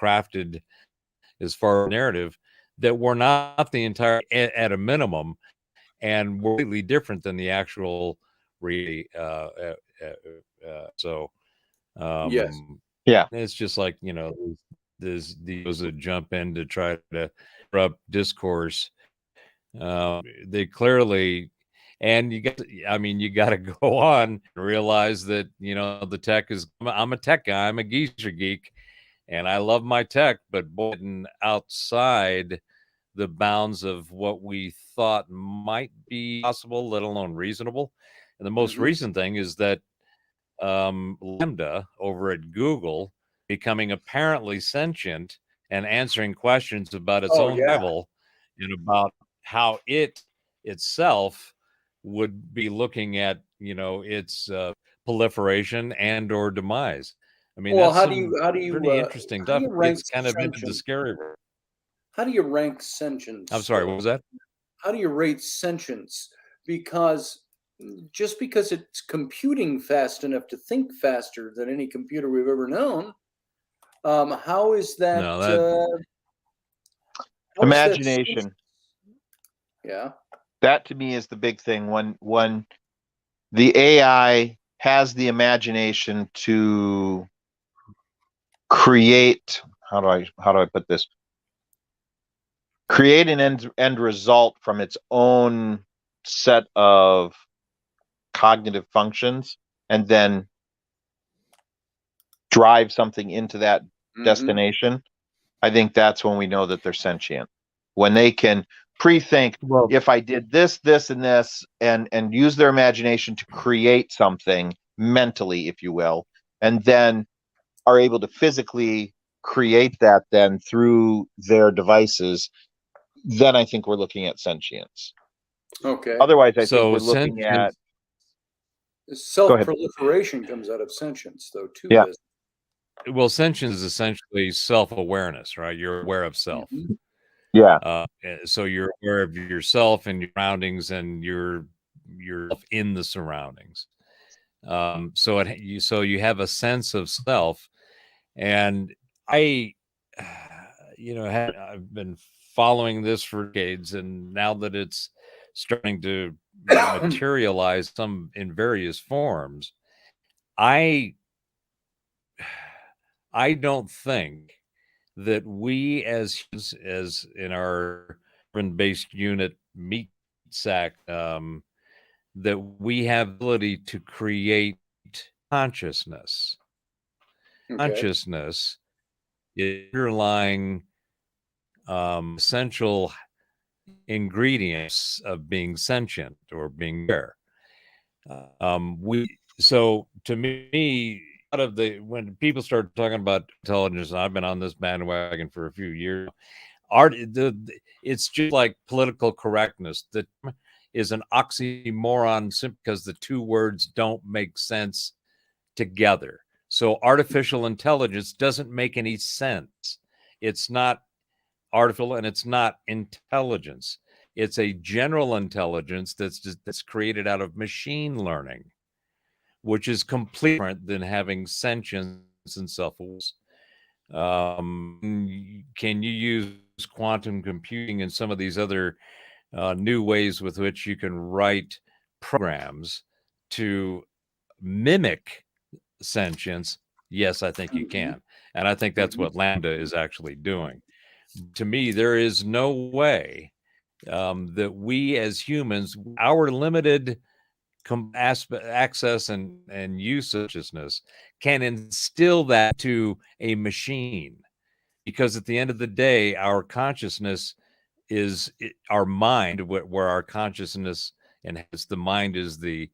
S5: crafted as far as narrative that were not the entire, at a minimum, and were completely different than the actual reality. It's just like there's those that jump in to try to interrupt discourse. They clearly, and you got to go on and realize that the tech is. I'm a tech guy. I'm a geezer geek, and I love my tech, but boy, outside the bounds of what we thought might be possible, let alone reasonable. And the most recent thing is that Lambda over at Google becoming apparently sentient and answering questions about its own level and about how it itself would be looking at its proliferation and or demise. I mean, that's
S1: how do you
S5: pretty interesting stuff. It's kind of into the scary world.
S1: How do you rank sentience?
S5: I'm sorry, what was that?
S1: How do you rate sentience? Because just because it's computing fast enough to think faster than any computer we've ever known, how is that?
S5: No,
S7: imagination. That to me is the big thing. When the AI has the imagination to create, how do I put this? Create an end result from its own set of cognitive functions, and then drive something into that destination. I think that's when we know that they're sentient. When they can pre-think, if I did this, this, and this, and use their imagination to create something mentally, if you will, and then are able to physically create that then through their devices, then I think we're looking at sentience.
S1: Okay.
S7: Otherwise, I think we're looking at
S1: self-proliferation comes out of sentience, though, too.
S5: Yeah. Well, sentience is essentially self-awareness, right? You're aware of self.
S7: Yeah.
S5: So you're aware of yourself and your surroundings, and you're in the surroundings. So you have a sense of self, and I've been following this for decades, and now that it's starting to materialize some in various forms, I don't think that we as in our urban-based unit meat sack that we have ability to create consciousness.
S1: Okay.
S5: Consciousness is underlying essential ingredients of being sentient or being aware. So to me, out of when people start talking about intelligence, and I've been on this bandwagon for a few years, it's just like political correctness. That is an oxymoron simply because the two words don't make sense together. So artificial intelligence doesn't make any sense. It's not artificial and it's not intelligence. It's a general intelligence that's created out of machine learning, which is completely different than having sentience and self-awareness. Can you use quantum computing and some of these other new ways with which you can write programs to mimic sentience? Yes, I think you can. And I think that's what Lambda is actually doing. To me, there is no way that we as humans, our limited access and use of consciousness, can instill that to a machine. Because at the end of the day, our consciousness is our mind, where our consciousness and the mind is to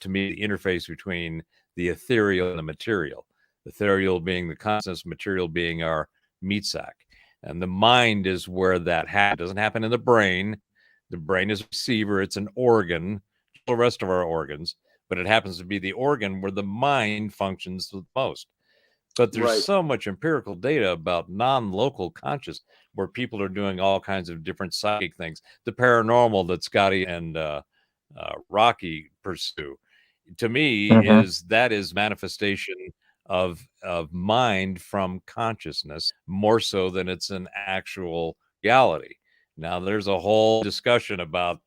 S5: me, the interface between the ethereal and the material. The ethereal being the consciousness, material being our meat sack. And the mind is where that happens. It doesn't happen in the brain. The brain is a receiver. It's an organ, the rest of our organs, but it happens to be the organ where the mind functions the most. But there's so much empirical data about non-local conscious, where people are doing all kinds of different psychic things. The paranormal that Scotty and Rocky pursue, to me, is manifestation of mind from consciousness, more so than it's an actual reality. Now, there's a whole discussion about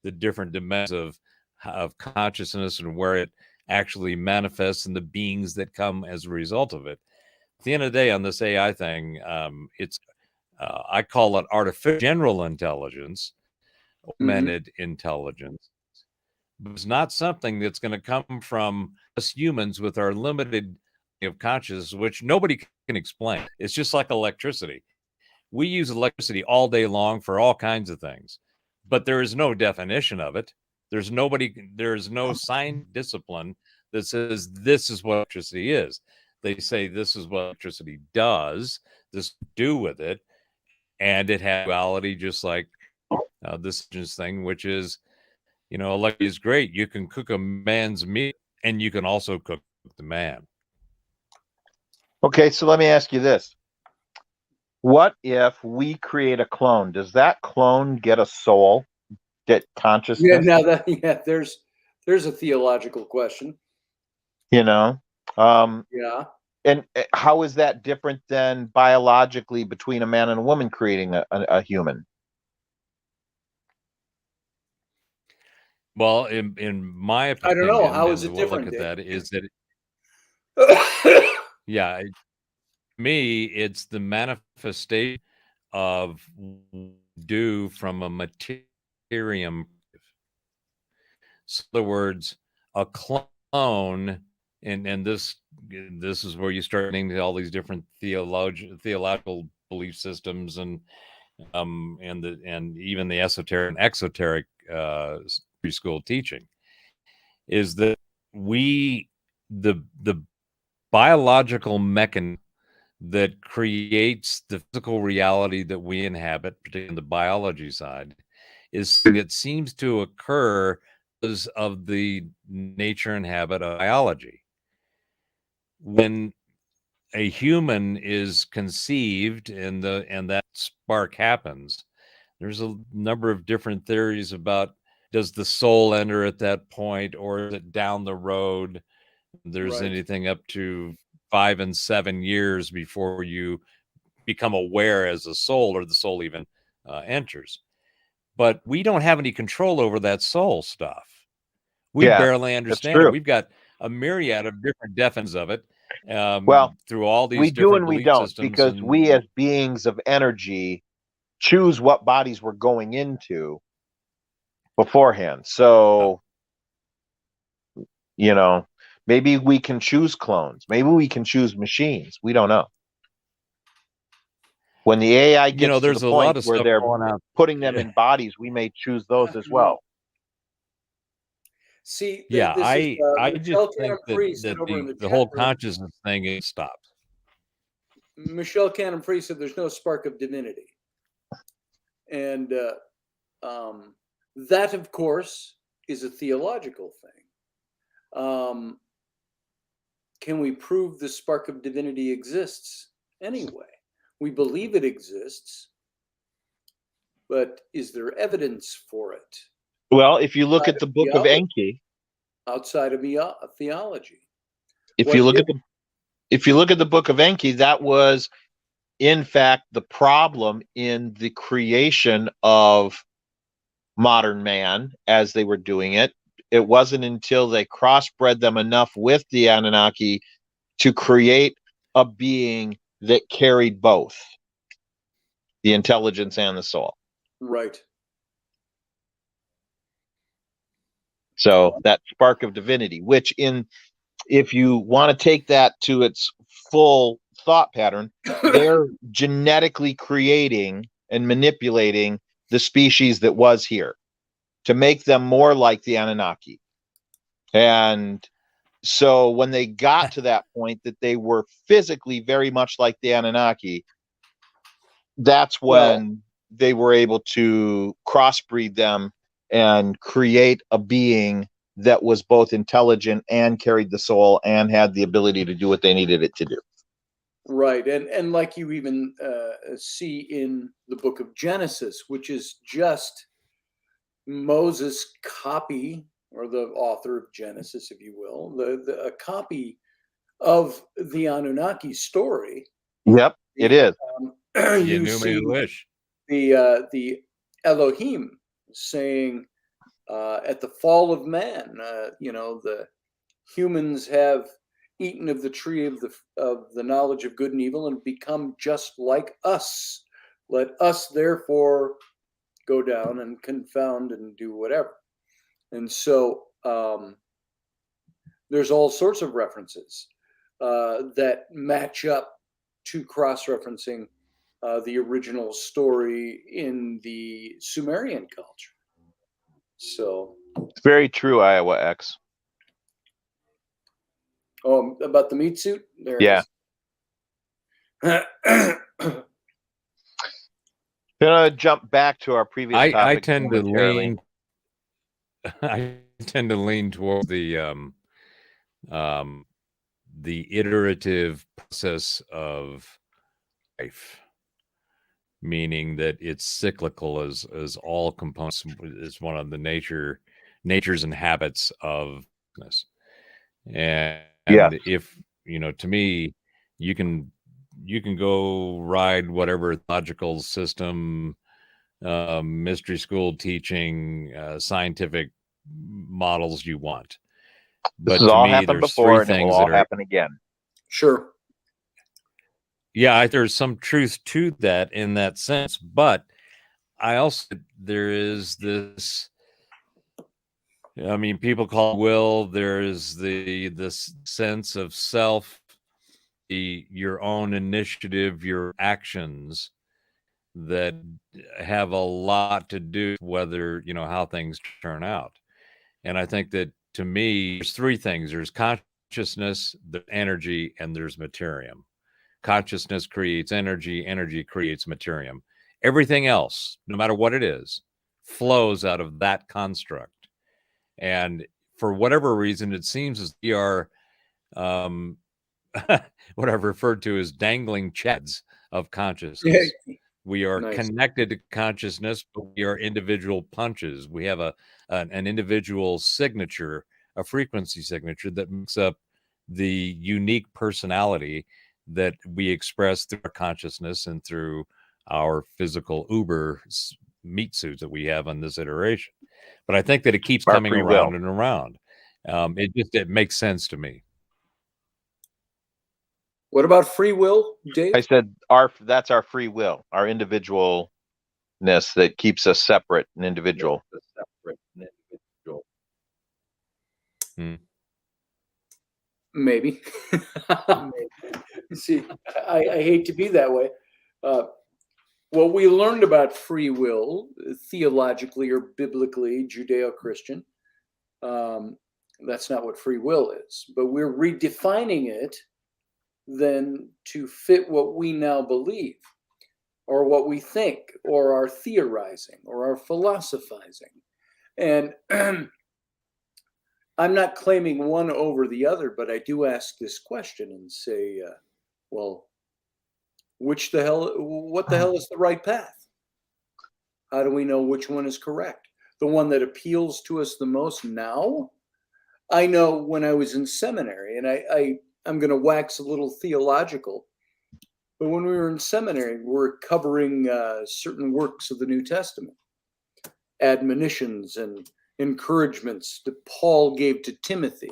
S5: the different dimensions of consciousness and where it actually manifests and the beings that come as a result of it. At the end of the day, on this AI thing, it's I call it artificial general intelligence, augmented intelligence. But it's not something that's going to come from us humans with our limited of consciousness, which nobody can explain. It's just like electricity. We use electricity all day long for all kinds of things, but there is no definition of it. There's no science discipline that says this is what electricity is. They say this is what electricity does, this do with it, and it has duality, just like this thing, which is, electricity is great. You can cook a man's meat, and you can also cook the man.
S7: Okay, so let me ask you this. What if we create a clone? Does that clone get a soul, get consciousness?
S1: Yeah, there's a theological question.
S7: Yeah. And how is that different than biologically between a man and a woman creating a human?
S5: Well, in my opinion,
S1: I don't know. How is it different?
S5: Look at that is that yeah, to me, it's the manifestation of due from a materium. So in other words, a clone, and this is where you start getting to all these different theological belief systems and even the esoteric and exoteric preschool teaching, is that the biological mechanism that creates the physical reality that we inhabit, particularly on the biology side, it seems to occur because of the nature and habit of biology. When a human is conceived and that spark happens, there's a number of different theories about, does the soul enter at that point, or is it down the road? There's anything up to 5 and 7 years before you become aware as a soul, or the soul even enters. But we don't have any control over that soul stuff. We barely understand it. We've got a myriad of different definitions of it. Through all these
S7: we do and we don't,
S5: systems,
S7: because we as beings of energy choose what bodies we're going into beforehand. So You know, maybe we can choose clones. Maybe we can choose machines. We don't know. When the AI gets to
S5: there's
S7: the
S5: a lot
S7: point
S5: of
S7: where
S5: stuff
S7: they're
S5: going on.
S7: putting them in bodies, we may choose those as well.
S1: See,
S5: Yeah,
S1: this is
S5: I just
S1: Michelle
S5: think
S1: Cannon Free said
S5: that
S1: over in the
S5: the
S1: chat
S5: whole
S1: room.
S5: consciousness thing is stopped.
S1: Michelle Cannon Free said there's no spark of divinity, and that, of course, is a theological thing. Can we prove the spark of divinity exists anyway? We believe it exists, but is there evidence for it?
S7: Well, if you look at the Book of Enki,
S1: outside of theology,
S7: if you look at the Book of Enki, that was in fact the problem in the creation of modern man as they were doing it. It wasn't until they crossbred them enough with the Anunnaki to create a being that carried both the intelligence and the soul.
S1: Right.
S7: So that spark of divinity, which if you want to take that to its full thought pattern, they're genetically creating and manipulating the species that was here to make them more like the Anunnaki. And so when they got to that point that they were physically very much like the Anunnaki, that's when they were able to crossbreed them and create a being that was both intelligent and carried the soul and had the ability to do what they needed it to do.
S1: Right. And like you even see in the book of Genesis, which is just Moses' copy, or the author of Genesis, if you will, a copy of the Anunnaki story.
S7: Yep, it is.
S5: You knew me wish.
S1: The Elohim saying at the fall of man, the humans have eaten of the tree of the knowledge of good and evil and become just like us. Let us therefore go down and confound and do whatever. And so there's all sorts of references that match up to cross-referencing the original story in the Sumerian culture. So
S7: it's very true, Iowa X.
S1: Oh, about the meat suit? There
S7: yeah.
S1: It is.
S7: Gonna jump back to our previous topic.
S5: I tend to lean. I tend to lean towards the iterative process of life, meaning that it's cyclical as all components is one of the natures and habits of this. And if to me, you can go ride whatever logical system, mystery school teaching, scientific models you want.
S7: This
S5: but
S7: has
S5: to
S7: all
S5: me,
S7: happened
S5: there's
S7: before,
S5: three
S7: and it
S5: things
S7: will all
S5: that are
S7: happen again.
S1: Sure.
S5: Yeah, there's some truth to that in that sense, but I also there is this. I mean, people call it will. There's this sense of self, your own initiative, your actions that have a lot to do with whether how things turn out. And I think that to me, there's three things: there's consciousness, there's energy, and there's materium. Consciousness creates energy, energy creates materium. Everything else, no matter what it is, flows out of that construct. And for whatever reason, it seems as we are what I've referred to as dangling chads of consciousness. We are connected to consciousness, but we are individual punches. We have an individual signature, a frequency signature that makes up the unique personality that we express through our consciousness and through our physical uber meat suits that we have on this iteration. But I think that it keeps coming around and around. It makes sense to me.
S1: What about free will, Dave?
S7: I said that's our free will, our individualness that keeps us separate and individual.
S1: Maybe. See, I hate to be that way. What we learned about free will, theologically or biblically, Judeo-Christian, that's not what free will is. But we're redefining it then to fit what we now believe, or what we think, or are theorizing, or are philosophizing. And I'm not claiming one over the other, but I do ask this question and say, well, what the hell is the right path? How do we know which one is correct? The one that appeals to us the most now? I know when I was in seminary, and I'm going to wax a little theological, but when we were in seminary, we were covering certain works of the New Testament, admonitions and encouragements that Paul gave to Timothy.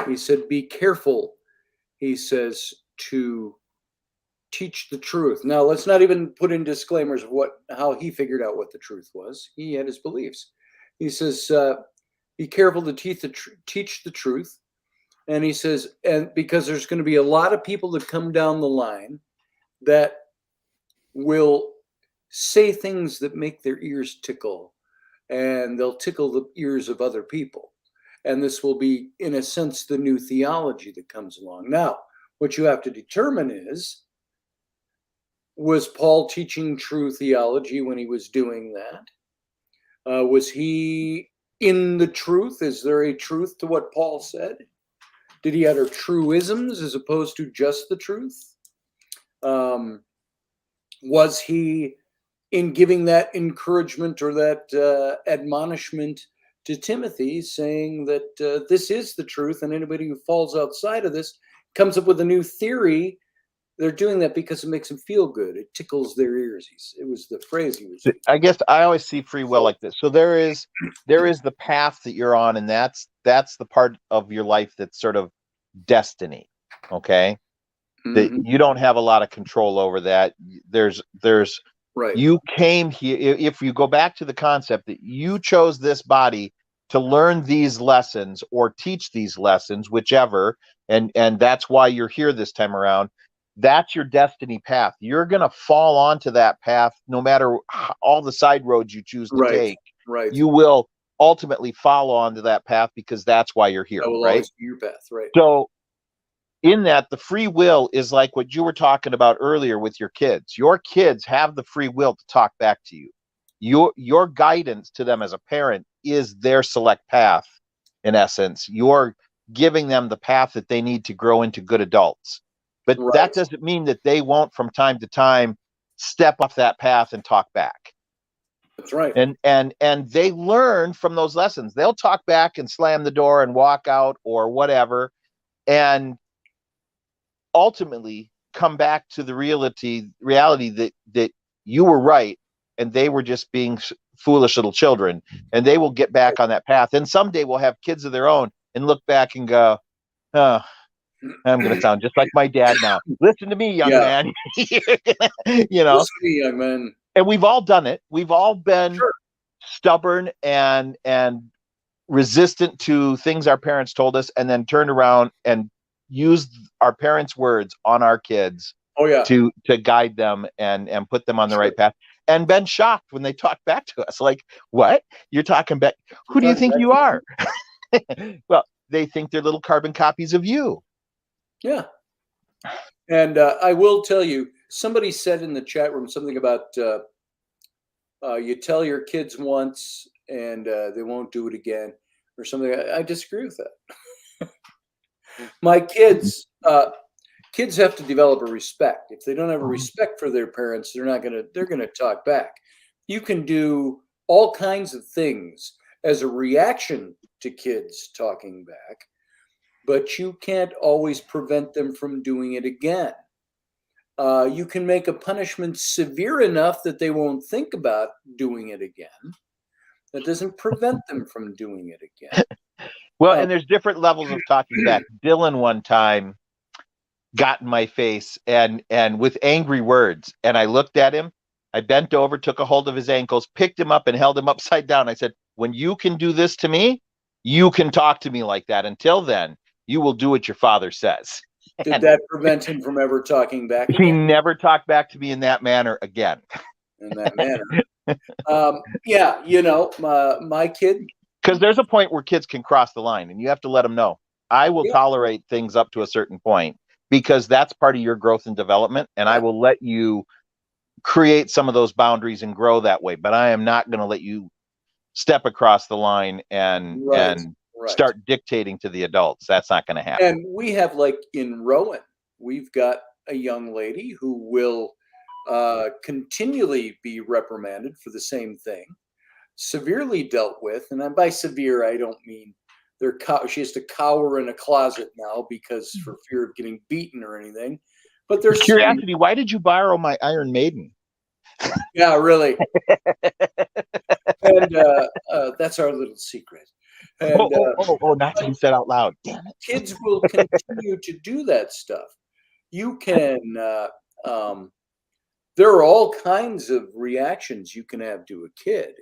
S1: He said, be careful, he says, to teach the truth. Now, let's not even put in disclaimers of how he figured out what the truth was. He had his beliefs. He says, be careful to teach the truth. And he says, and because there's going to be a lot of people that come down the line that will say things that make their ears tickle, and they'll tickle the ears of other people. And this will be, in a sense, the new theology that comes along. Now, what you have to determine is, was Paul teaching true theology when he was doing that? Was he in the truth? Is there a truth to what Paul said? Did he utter truisms as opposed to just the truth? Was he, in giving that encouragement or that admonishment to Timothy, saying that this is the truth, and anybody who falls outside of this comes up with a new theory? They're doing that because it makes them feel good. It tickles their ears. It was the phrase he was using.
S7: I guess I always see free will like this. So there is the path that you're on, and that's the part of your life that's sort of destiny. Okay. That you don't have a lot of control over that. There's
S1: right.
S7: You came here. If you go back to the concept that you chose this body to learn these lessons or teach these lessons, whichever, and that's why you're here this time around. That's your destiny path. You're going to fall onto that path no matter all the side roads you choose to take.
S1: Right.
S7: You will ultimately follow onto that path because that's why you're here.
S1: That will
S7: right?
S1: always be your path. Right.
S7: So in that, the free will is like what you were talking about earlier with your kids. Your kids have the free will to talk back to you. Your guidance to them as a parent is their select path. In essence, you're giving them the path that they need to grow into good adults. But that doesn't mean that they won't from time to time step off that path and talk back.
S1: That's right.
S7: And they learn from those lessons. They'll talk back and slam the door and walk out or whatever, and ultimately come back to the reality that you were right and they were just being foolish little children, and they will get back on that path. And someday we'll have kids of their own and look back and go, oh, I'm going to sound just like my dad now. Listen to me, young man. You know,
S1: listen to me, young man.
S7: And we've all done it. We've all been stubborn and resistant to things our parents told us, and then turned around and used our parents' words on our kids to guide them and put them on the right path, and been shocked when they talk back to us. Like, what? You're talking back? Who do you think you are? Well, they think they're little carbon copies of you.
S1: Yeah. And I will tell you, somebody said in the chat room something about you tell your kids once and they won't do it again or something. I disagree with that. My kids have to develop a respect. If they don't have a respect for their parents, they're going to talk back. You can do all kinds of things as a reaction to kids talking back, but you can't always prevent them from doing it again. You can make a punishment severe enough that they won't think about doing it again. That doesn't prevent them from doing it again.
S7: Well, and there's different levels of talking back. Dylan one time got in my face and with angry words, and I looked at him. I bent over, took a hold of his ankles, picked him up and held him upside down. I said, when you can do this to me, you can talk to me like that. Until then, you will do what your father says.
S1: Did that prevent him from ever talking back
S7: He
S1: again?
S7: never talked back to me in that manner again.
S1: In that manner. Yeah, you know, my kid.
S7: Because there's a point where kids can cross the line, and you have to let them know. I will tolerate things up to a certain point because that's part of your growth and development, and I will let you create some of those boundaries and grow that way. But I am not going to let you step across the line and start dictating to the adults. That's not going to happen.
S1: And we have, like in Rowan, we've got a young lady who will continually be reprimanded for the same thing, severely dealt with. And by severe, I don't mean she has to cower in a closet now because for fear of getting beaten or anything. But there's
S7: curiosity. Why did you borrow my Iron Maiden?
S1: Yeah, really. And that's our little secret. And,
S7: not to be said out loud. Damn it.
S1: Kids will continue to do that stuff. You can, there are all kinds of reactions you can have to a kid.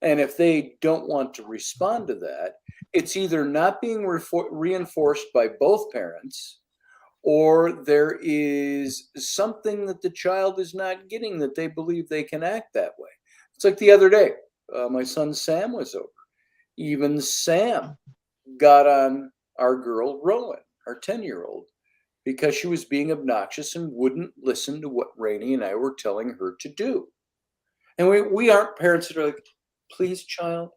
S1: And if they don't want to respond to that, it's either not being reinforced by both parents, or there is something that the child is not getting that they believe they can act that way. It's like the other day, my son Sam was over. Even Sam got on our girl Rowan, our 10-year-old, because she was being obnoxious and wouldn't listen to what Rainey and I were telling her to do. And we aren't parents that are like, please, child,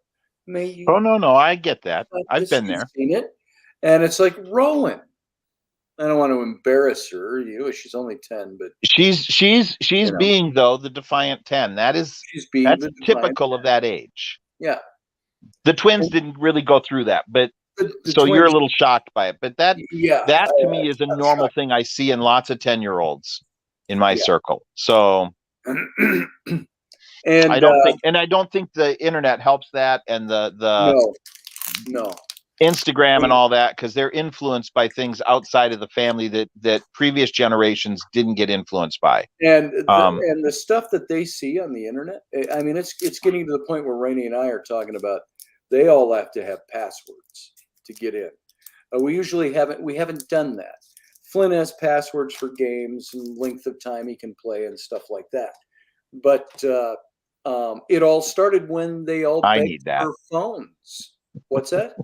S1: may you.
S7: Oh, no, I get that. I've been there.
S1: Seen it. And it's like, Rowan, I don't want to embarrass her. She's only 10, but
S7: she's being, though, the defiant 10. That's typical of that age.
S1: Yeah.
S7: The twins didn't really go through that, but so you're a little shocked by it. But that to me is a normal thing I see in lots of 10-year-olds in my circle. So and I don't think the internet helps that, and the
S1: no
S7: Instagram and all that, because they're influenced by things outside of the family that previous generations didn't get influenced by.
S1: And the stuff that they see on the internet, I mean, it's getting to the point where Rainey and I are talking about they all have to have passwords to get in. We haven't done that. Flynn has passwords for games and length of time he can play and stuff like that. But it all started when they all begged for phones. What's that?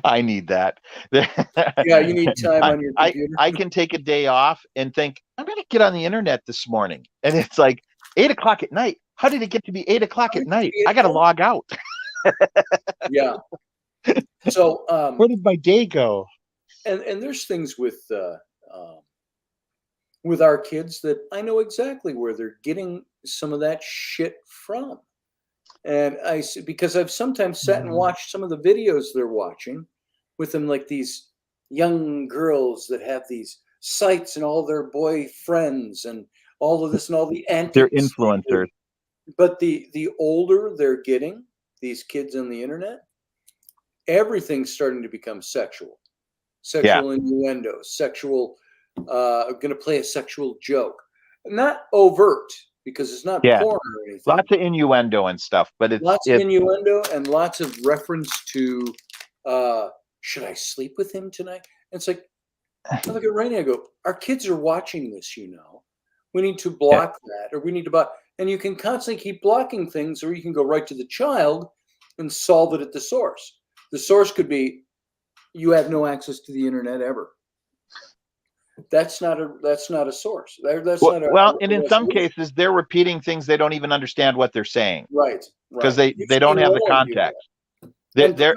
S7: I need that.
S1: Yeah, you need time on your computer.
S7: I can take a day off and think, I'm going to get on the internet this morning. And it's like 8 o'clock at night. How did it get to be 8 o'clock at night? I got to log out.
S1: Yeah. So
S7: where did my day go?
S1: And there's things with our kids that I know exactly where they're getting some of that shit from. And I see, because I've sometimes sat and watched some of the videos they're watching with them, like these young girls that have these sites and all their boyfriends and all of this and all the antics.
S7: They're influencers.
S1: But the older they're getting, these kids on the internet, everything's starting to become sexual innuendo, sexual. Going to play a sexual joke, not overt, because it's not porn or anything.
S7: Lots of innuendo and stuff, but it's
S1: lots of innuendo and lots of reference to should I sleep with him tonight? And it's like, I look at Rainey, I go, our kids are watching this, we need to block that, or we need to block. And you can constantly keep blocking things, or you can go right to the child and solve it at the source. The source could be, you have no access to the internet ever. That's not a source.
S7: And in some cases, they're repeating things they don't even understand what they're saying.
S1: Right.
S7: Because they don't have the context. They're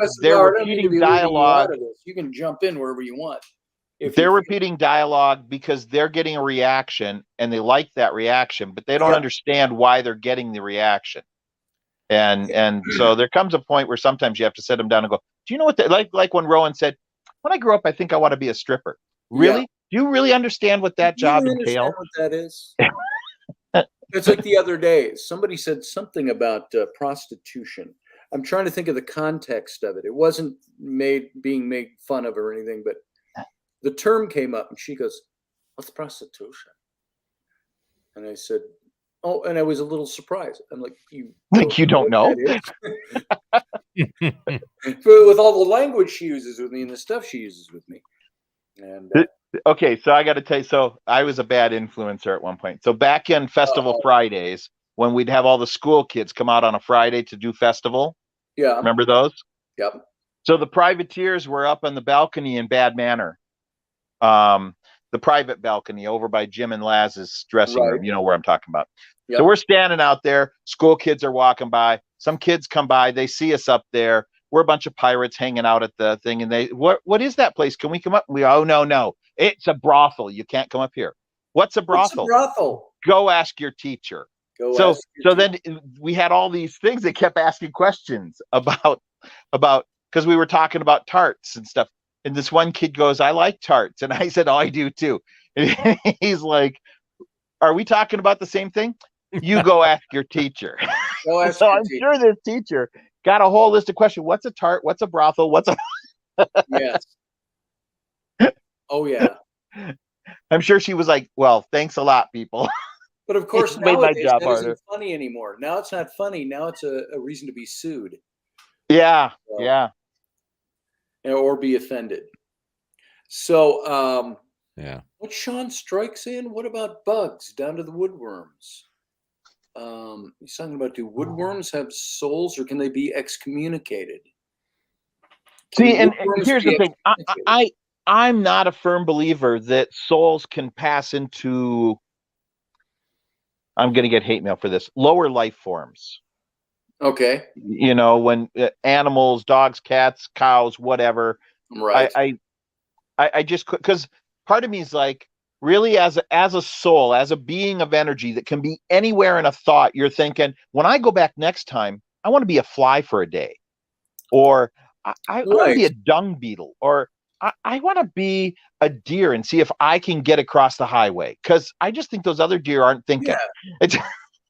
S7: repeating dialogue.
S1: You can jump in wherever you want.
S7: They're repeating dialogue because they're getting a reaction and they like that reaction, but they don't understand why they're getting the reaction. And so there comes a point where sometimes you have to sit them down and go, do you know what like when Rowan said, when I grow up, I think I want to be a stripper. Really? Yeah. Do you really understand what that job entails?
S1: What that is? It's like the other day, somebody said something about prostitution. I'm trying to think of the context of it. It wasn't being made fun of or anything, but the term came up and she goes, what's prostitution? And I said, oh, and I was a little surprised. I'm like, you
S7: don't know?
S1: With all the language she uses with me and the stuff she uses with me. And
S7: Okay, so I got to tell you, so I was a bad influencer at one point. So back in Festival Fridays, when we'd have all the school kids come out on a Friday to do festival,
S1: yeah,
S7: remember those?
S1: yep,
S7: So the privateers were up on the balcony in Bad Manor, the private balcony over by Jim and Laz's dressing room. You know where I'm talking about.
S1: yep.
S7: So we're standing out there. School kids are walking by. Some kids come by. They see us up there. We're a bunch of pirates hanging out at the thing, and what is that place? Can we come up? No. It's a brothel. You can't come up here. What's a brothel?
S1: What's a brothel?
S7: Go ask your teacher. So then we had all these things. They kept asking questions about because we were talking about tarts and stuff. And this one kid goes, "I like tarts," and I said, "Oh, I do too." And he's like, "Are we talking about the same thing?" You go ask your teacher. So I'm sure this teacher got a whole list of questions. What's a tart? What's a brothel? What's a
S1: yes. Oh yeah.
S7: I'm sure she was like, "Well, thanks a lot, people."
S1: But of course,
S7: made my
S1: nowadays
S7: job
S1: that
S7: harder.
S1: isn't funny anymore. Now it's not funny. Now it's a reason to be sued.
S7: Yeah,
S1: So,
S7: yeah.
S1: Or be offended. So,
S5: yeah.
S1: What Sean strikes in? What about bugs down to the woodworms? He's talking about, do woodworms have souls, or can they be excommunicated?
S7: See, and here's the thing. I'm not a firm believer that souls can pass into, I'm going to get hate mail for this, lower life forms.
S1: Okay.
S7: You know, when animals, dogs, cats, cows, whatever.
S1: Right.
S7: I just, because part of me is like, really, as a soul, as a being of energy that can be anywhere in a thought, you're thinking, when I go back next time, I want to be a fly for a day, or I want to be a dung beetle, or I want to be a deer and see if I can get across the highway, because I just think those other deer aren't thinking. Yeah. It's,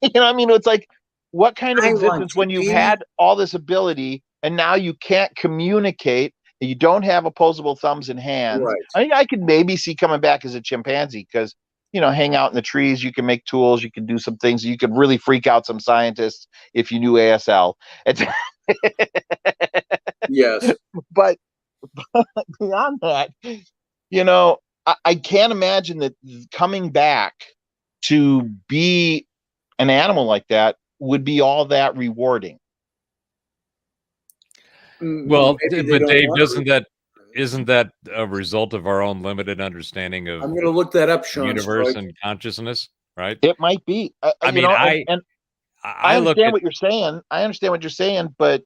S7: you know, I mean, it's like, what kind of existence when you've had all this ability and now you can't communicate? You don't have opposable thumbs and hands. Right. I think I could maybe see coming back as a chimpanzee, because, you know, hang out in the trees, you can make tools, you can do some things, you could really freak out some scientists if you knew ASL.
S1: Yes.
S7: But beyond that, you know, I can't imagine that coming back to be an animal like that would be all that rewarding.
S5: Well, but Dave, isn't that a result of our own limited understanding of?
S1: I'm going to look that up, Sean.
S5: Universe and consciousness, right?
S7: It might be. I mean, I understand what you're saying. I understand what you're saying, but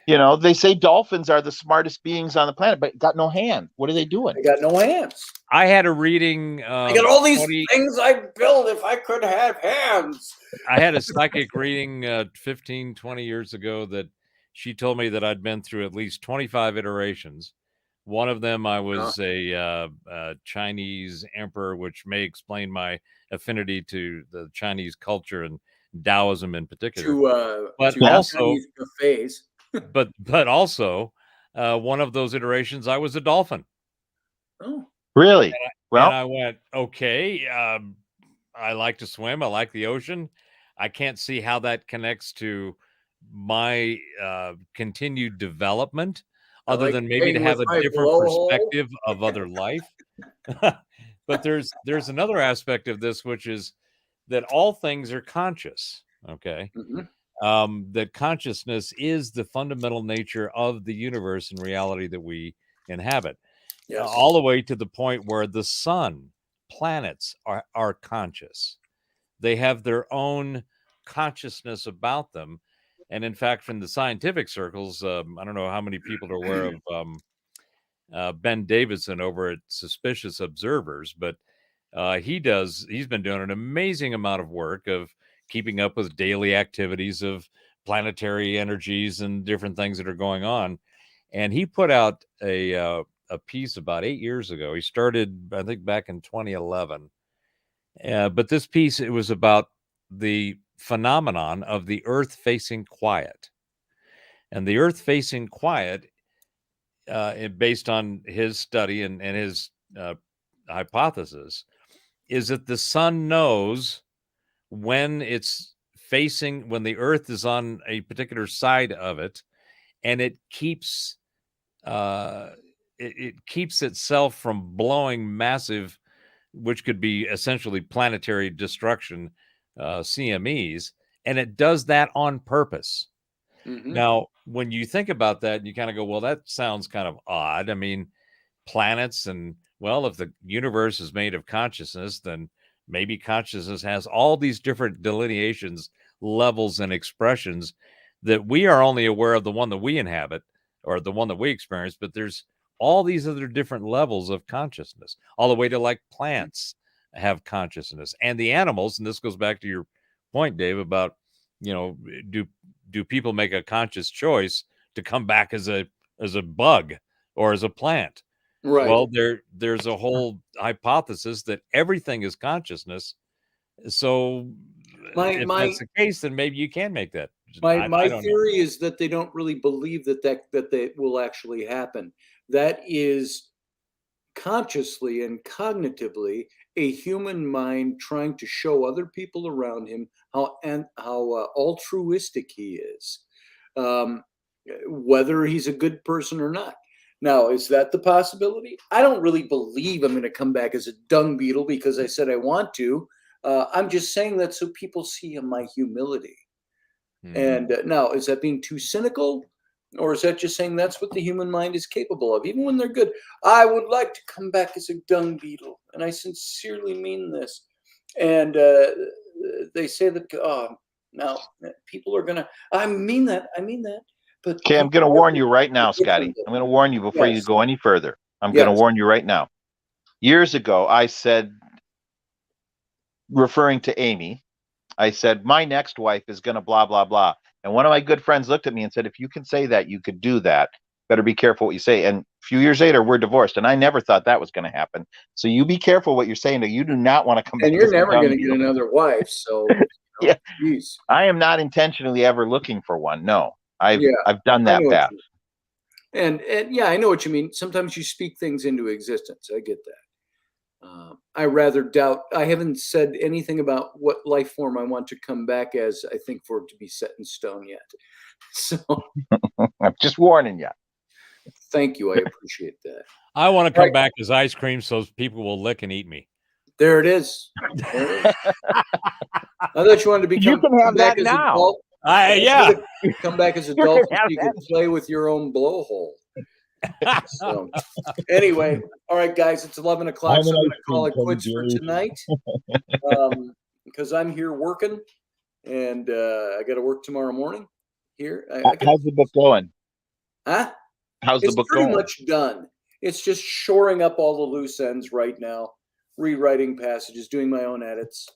S7: you know, they say dolphins are the smartest beings on the planet, but got no hand. What are they doing?
S1: They got no hands.
S5: I had a reading.
S1: I got all these things I'd build if I could have hands.
S5: I had a psychic reading 15, 20 years ago that she told me that I'd been through at least 25 iterations. One of them, I was a Chinese emperor, which may explain my affinity to the Chinese culture and Taoism in particular. But also, but also, one of those iterations, I was a dolphin.
S1: Oh,
S7: really?
S5: And I went, okay. I like to swim. I like the ocean. I can't see how that connects to my continued development, other than maybe to have a different perspective of other life. But there's another aspect of this, which is that all things are conscious. Okay. Mm-hmm. That consciousness is the fundamental nature of the universe and reality that we inhabit. Yes. All the way to the point where the sun, planets are conscious. They have their own consciousness about them. And in fact, from the scientific circles, I don't know how many people are aware of Ben Davidson over at Suspicious Observers, but he's been doing an amazing amount of work of keeping up with daily activities of planetary energies and different things that are going on. And he put out a piece about 8 years ago. He started, I think, back in 2011. But this piece, it was about the phenomenon of the Earth facing quiet. And the Earth facing quiet, based on his study and his hypothesis, is that the sun knows when it's facing, when the Earth is on a particular side of it, and it keeps it keeps itself from blowing massive, which could be essentially planetary destruction, CMEs, and it does that on purpose. Now, when you think about that, you kind of go, well, that sounds kind of odd. I mean, planets and, well, if the universe is made of consciousness, then maybe consciousness has all these different delineations, levels, and expressions that we are only aware of the one that we inhabit or the one that we experience, but there's all these other different levels of consciousness, all the way to like plants have consciousness, and the animals. And this goes back to your point, Dave, about, you know, do people make a conscious choice to come back as a bug or as a plant?
S1: Right.
S5: Well, there's a whole hypothesis that everything is consciousness. So if that's the case, then maybe you can make that.
S1: My theory is that they don't really believe that will actually happen. That is consciously and cognitively a human mind trying to show other people around him how altruistic he is, whether he's a good person or not. Now, is that the possibility? I don't really believe I'm going to come back as a dung beetle because I said I want to. I'm just saying that so people see my humility. And now, is that being too cynical? Or is that just saying that's what the human mind is capable of? Even when they're good, I would like to come back as a dung beetle. And I sincerely mean this. And they say that, now people are going to, I mean that. But
S7: okay, I'm going to warn you right now, Scotty. I'm going to warn you before you go any further. I'm going to warn you right now. Years ago, I said, referring to Amy, I said, my next wife is going to blah, blah, blah. And one of my good friends looked at me and said, if you can say that, you could do that. Better be careful what you say. And a few years later, we're divorced. And I never thought that was going to happen. So you be careful what you're saying. You do not want to come back.
S1: And you're never going to get another wife. So,
S7: yeah, I am not intentionally ever looking for one. No, I've done that path.
S1: And yeah, I know what you mean. Sometimes you speak things into existence. I get that. I rather doubt. I haven't said anything about what life form I want to come back as, I think, for it to be set in stone yet. So
S7: I'm just warning you.
S1: Thank you. I appreciate that.
S5: I want to come back as ice cream so people will lick and eat me.
S1: There it is. I thought you wanted to become.
S7: You can have that now.
S5: Yeah.
S1: Come back as adult so you can play with your own blowhole. So, anyway, all right, guys, it's 11 o'clock, so I'm going to call it quits for tonight because I'm here working, and I got to work tomorrow morning here.
S7: How's the book going?
S1: Huh?
S7: How's the book going?
S1: It's pretty much done. It's just shoring up all the loose ends right now, rewriting passages, doing my own edits,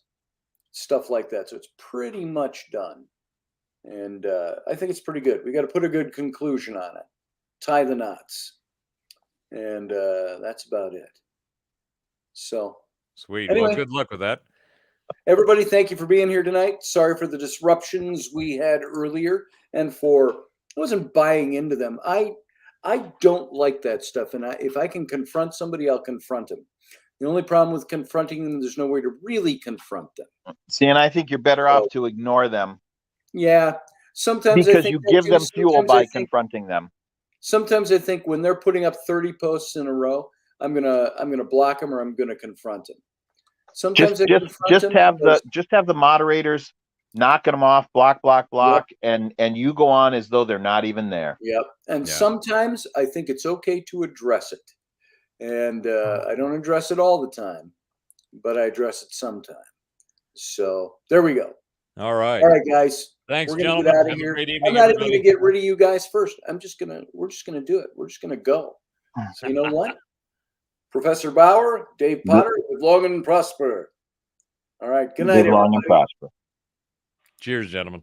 S1: stuff like that. So it's pretty much done, and I think it's pretty good. We got to put a good conclusion on it. Tie the knots, and that's about it. So
S5: sweet.
S1: Anyway,
S5: well, good luck with that.
S1: Everybody, thank you for being here tonight. Sorry for the disruptions we had earlier, and I wasn't buying into them. I don't like that stuff, and if I can confront somebody, I'll confront them. The only problem with confronting them, there's no way to really confront them.
S7: See, and I think you're better off to ignore them.
S1: Yeah, sometimes
S7: because you give them fuel by confronting them.
S1: Sometimes I think when they're putting up 30 posts in a row, I'm gonna block them or I'm gonna confront them. Sometimes
S7: just have the moderators knocking them off, block, and you go on as though they're not even there.
S1: Yep. And sometimes I think it's okay to address it, and I don't address it all the time, but I address it sometimes. So there we go.
S5: All right,
S1: guys.
S5: Thanks,
S1: we're
S5: gentlemen.
S1: Get out of here. I'm not even going to get rid of you guys first. We're just going to do it. We're just going to go. So you know what? Professor Bauer, Dave Potter, live long and prosper. All right. Good night,
S7: Live long and prosper.
S5: Cheers, gentlemen.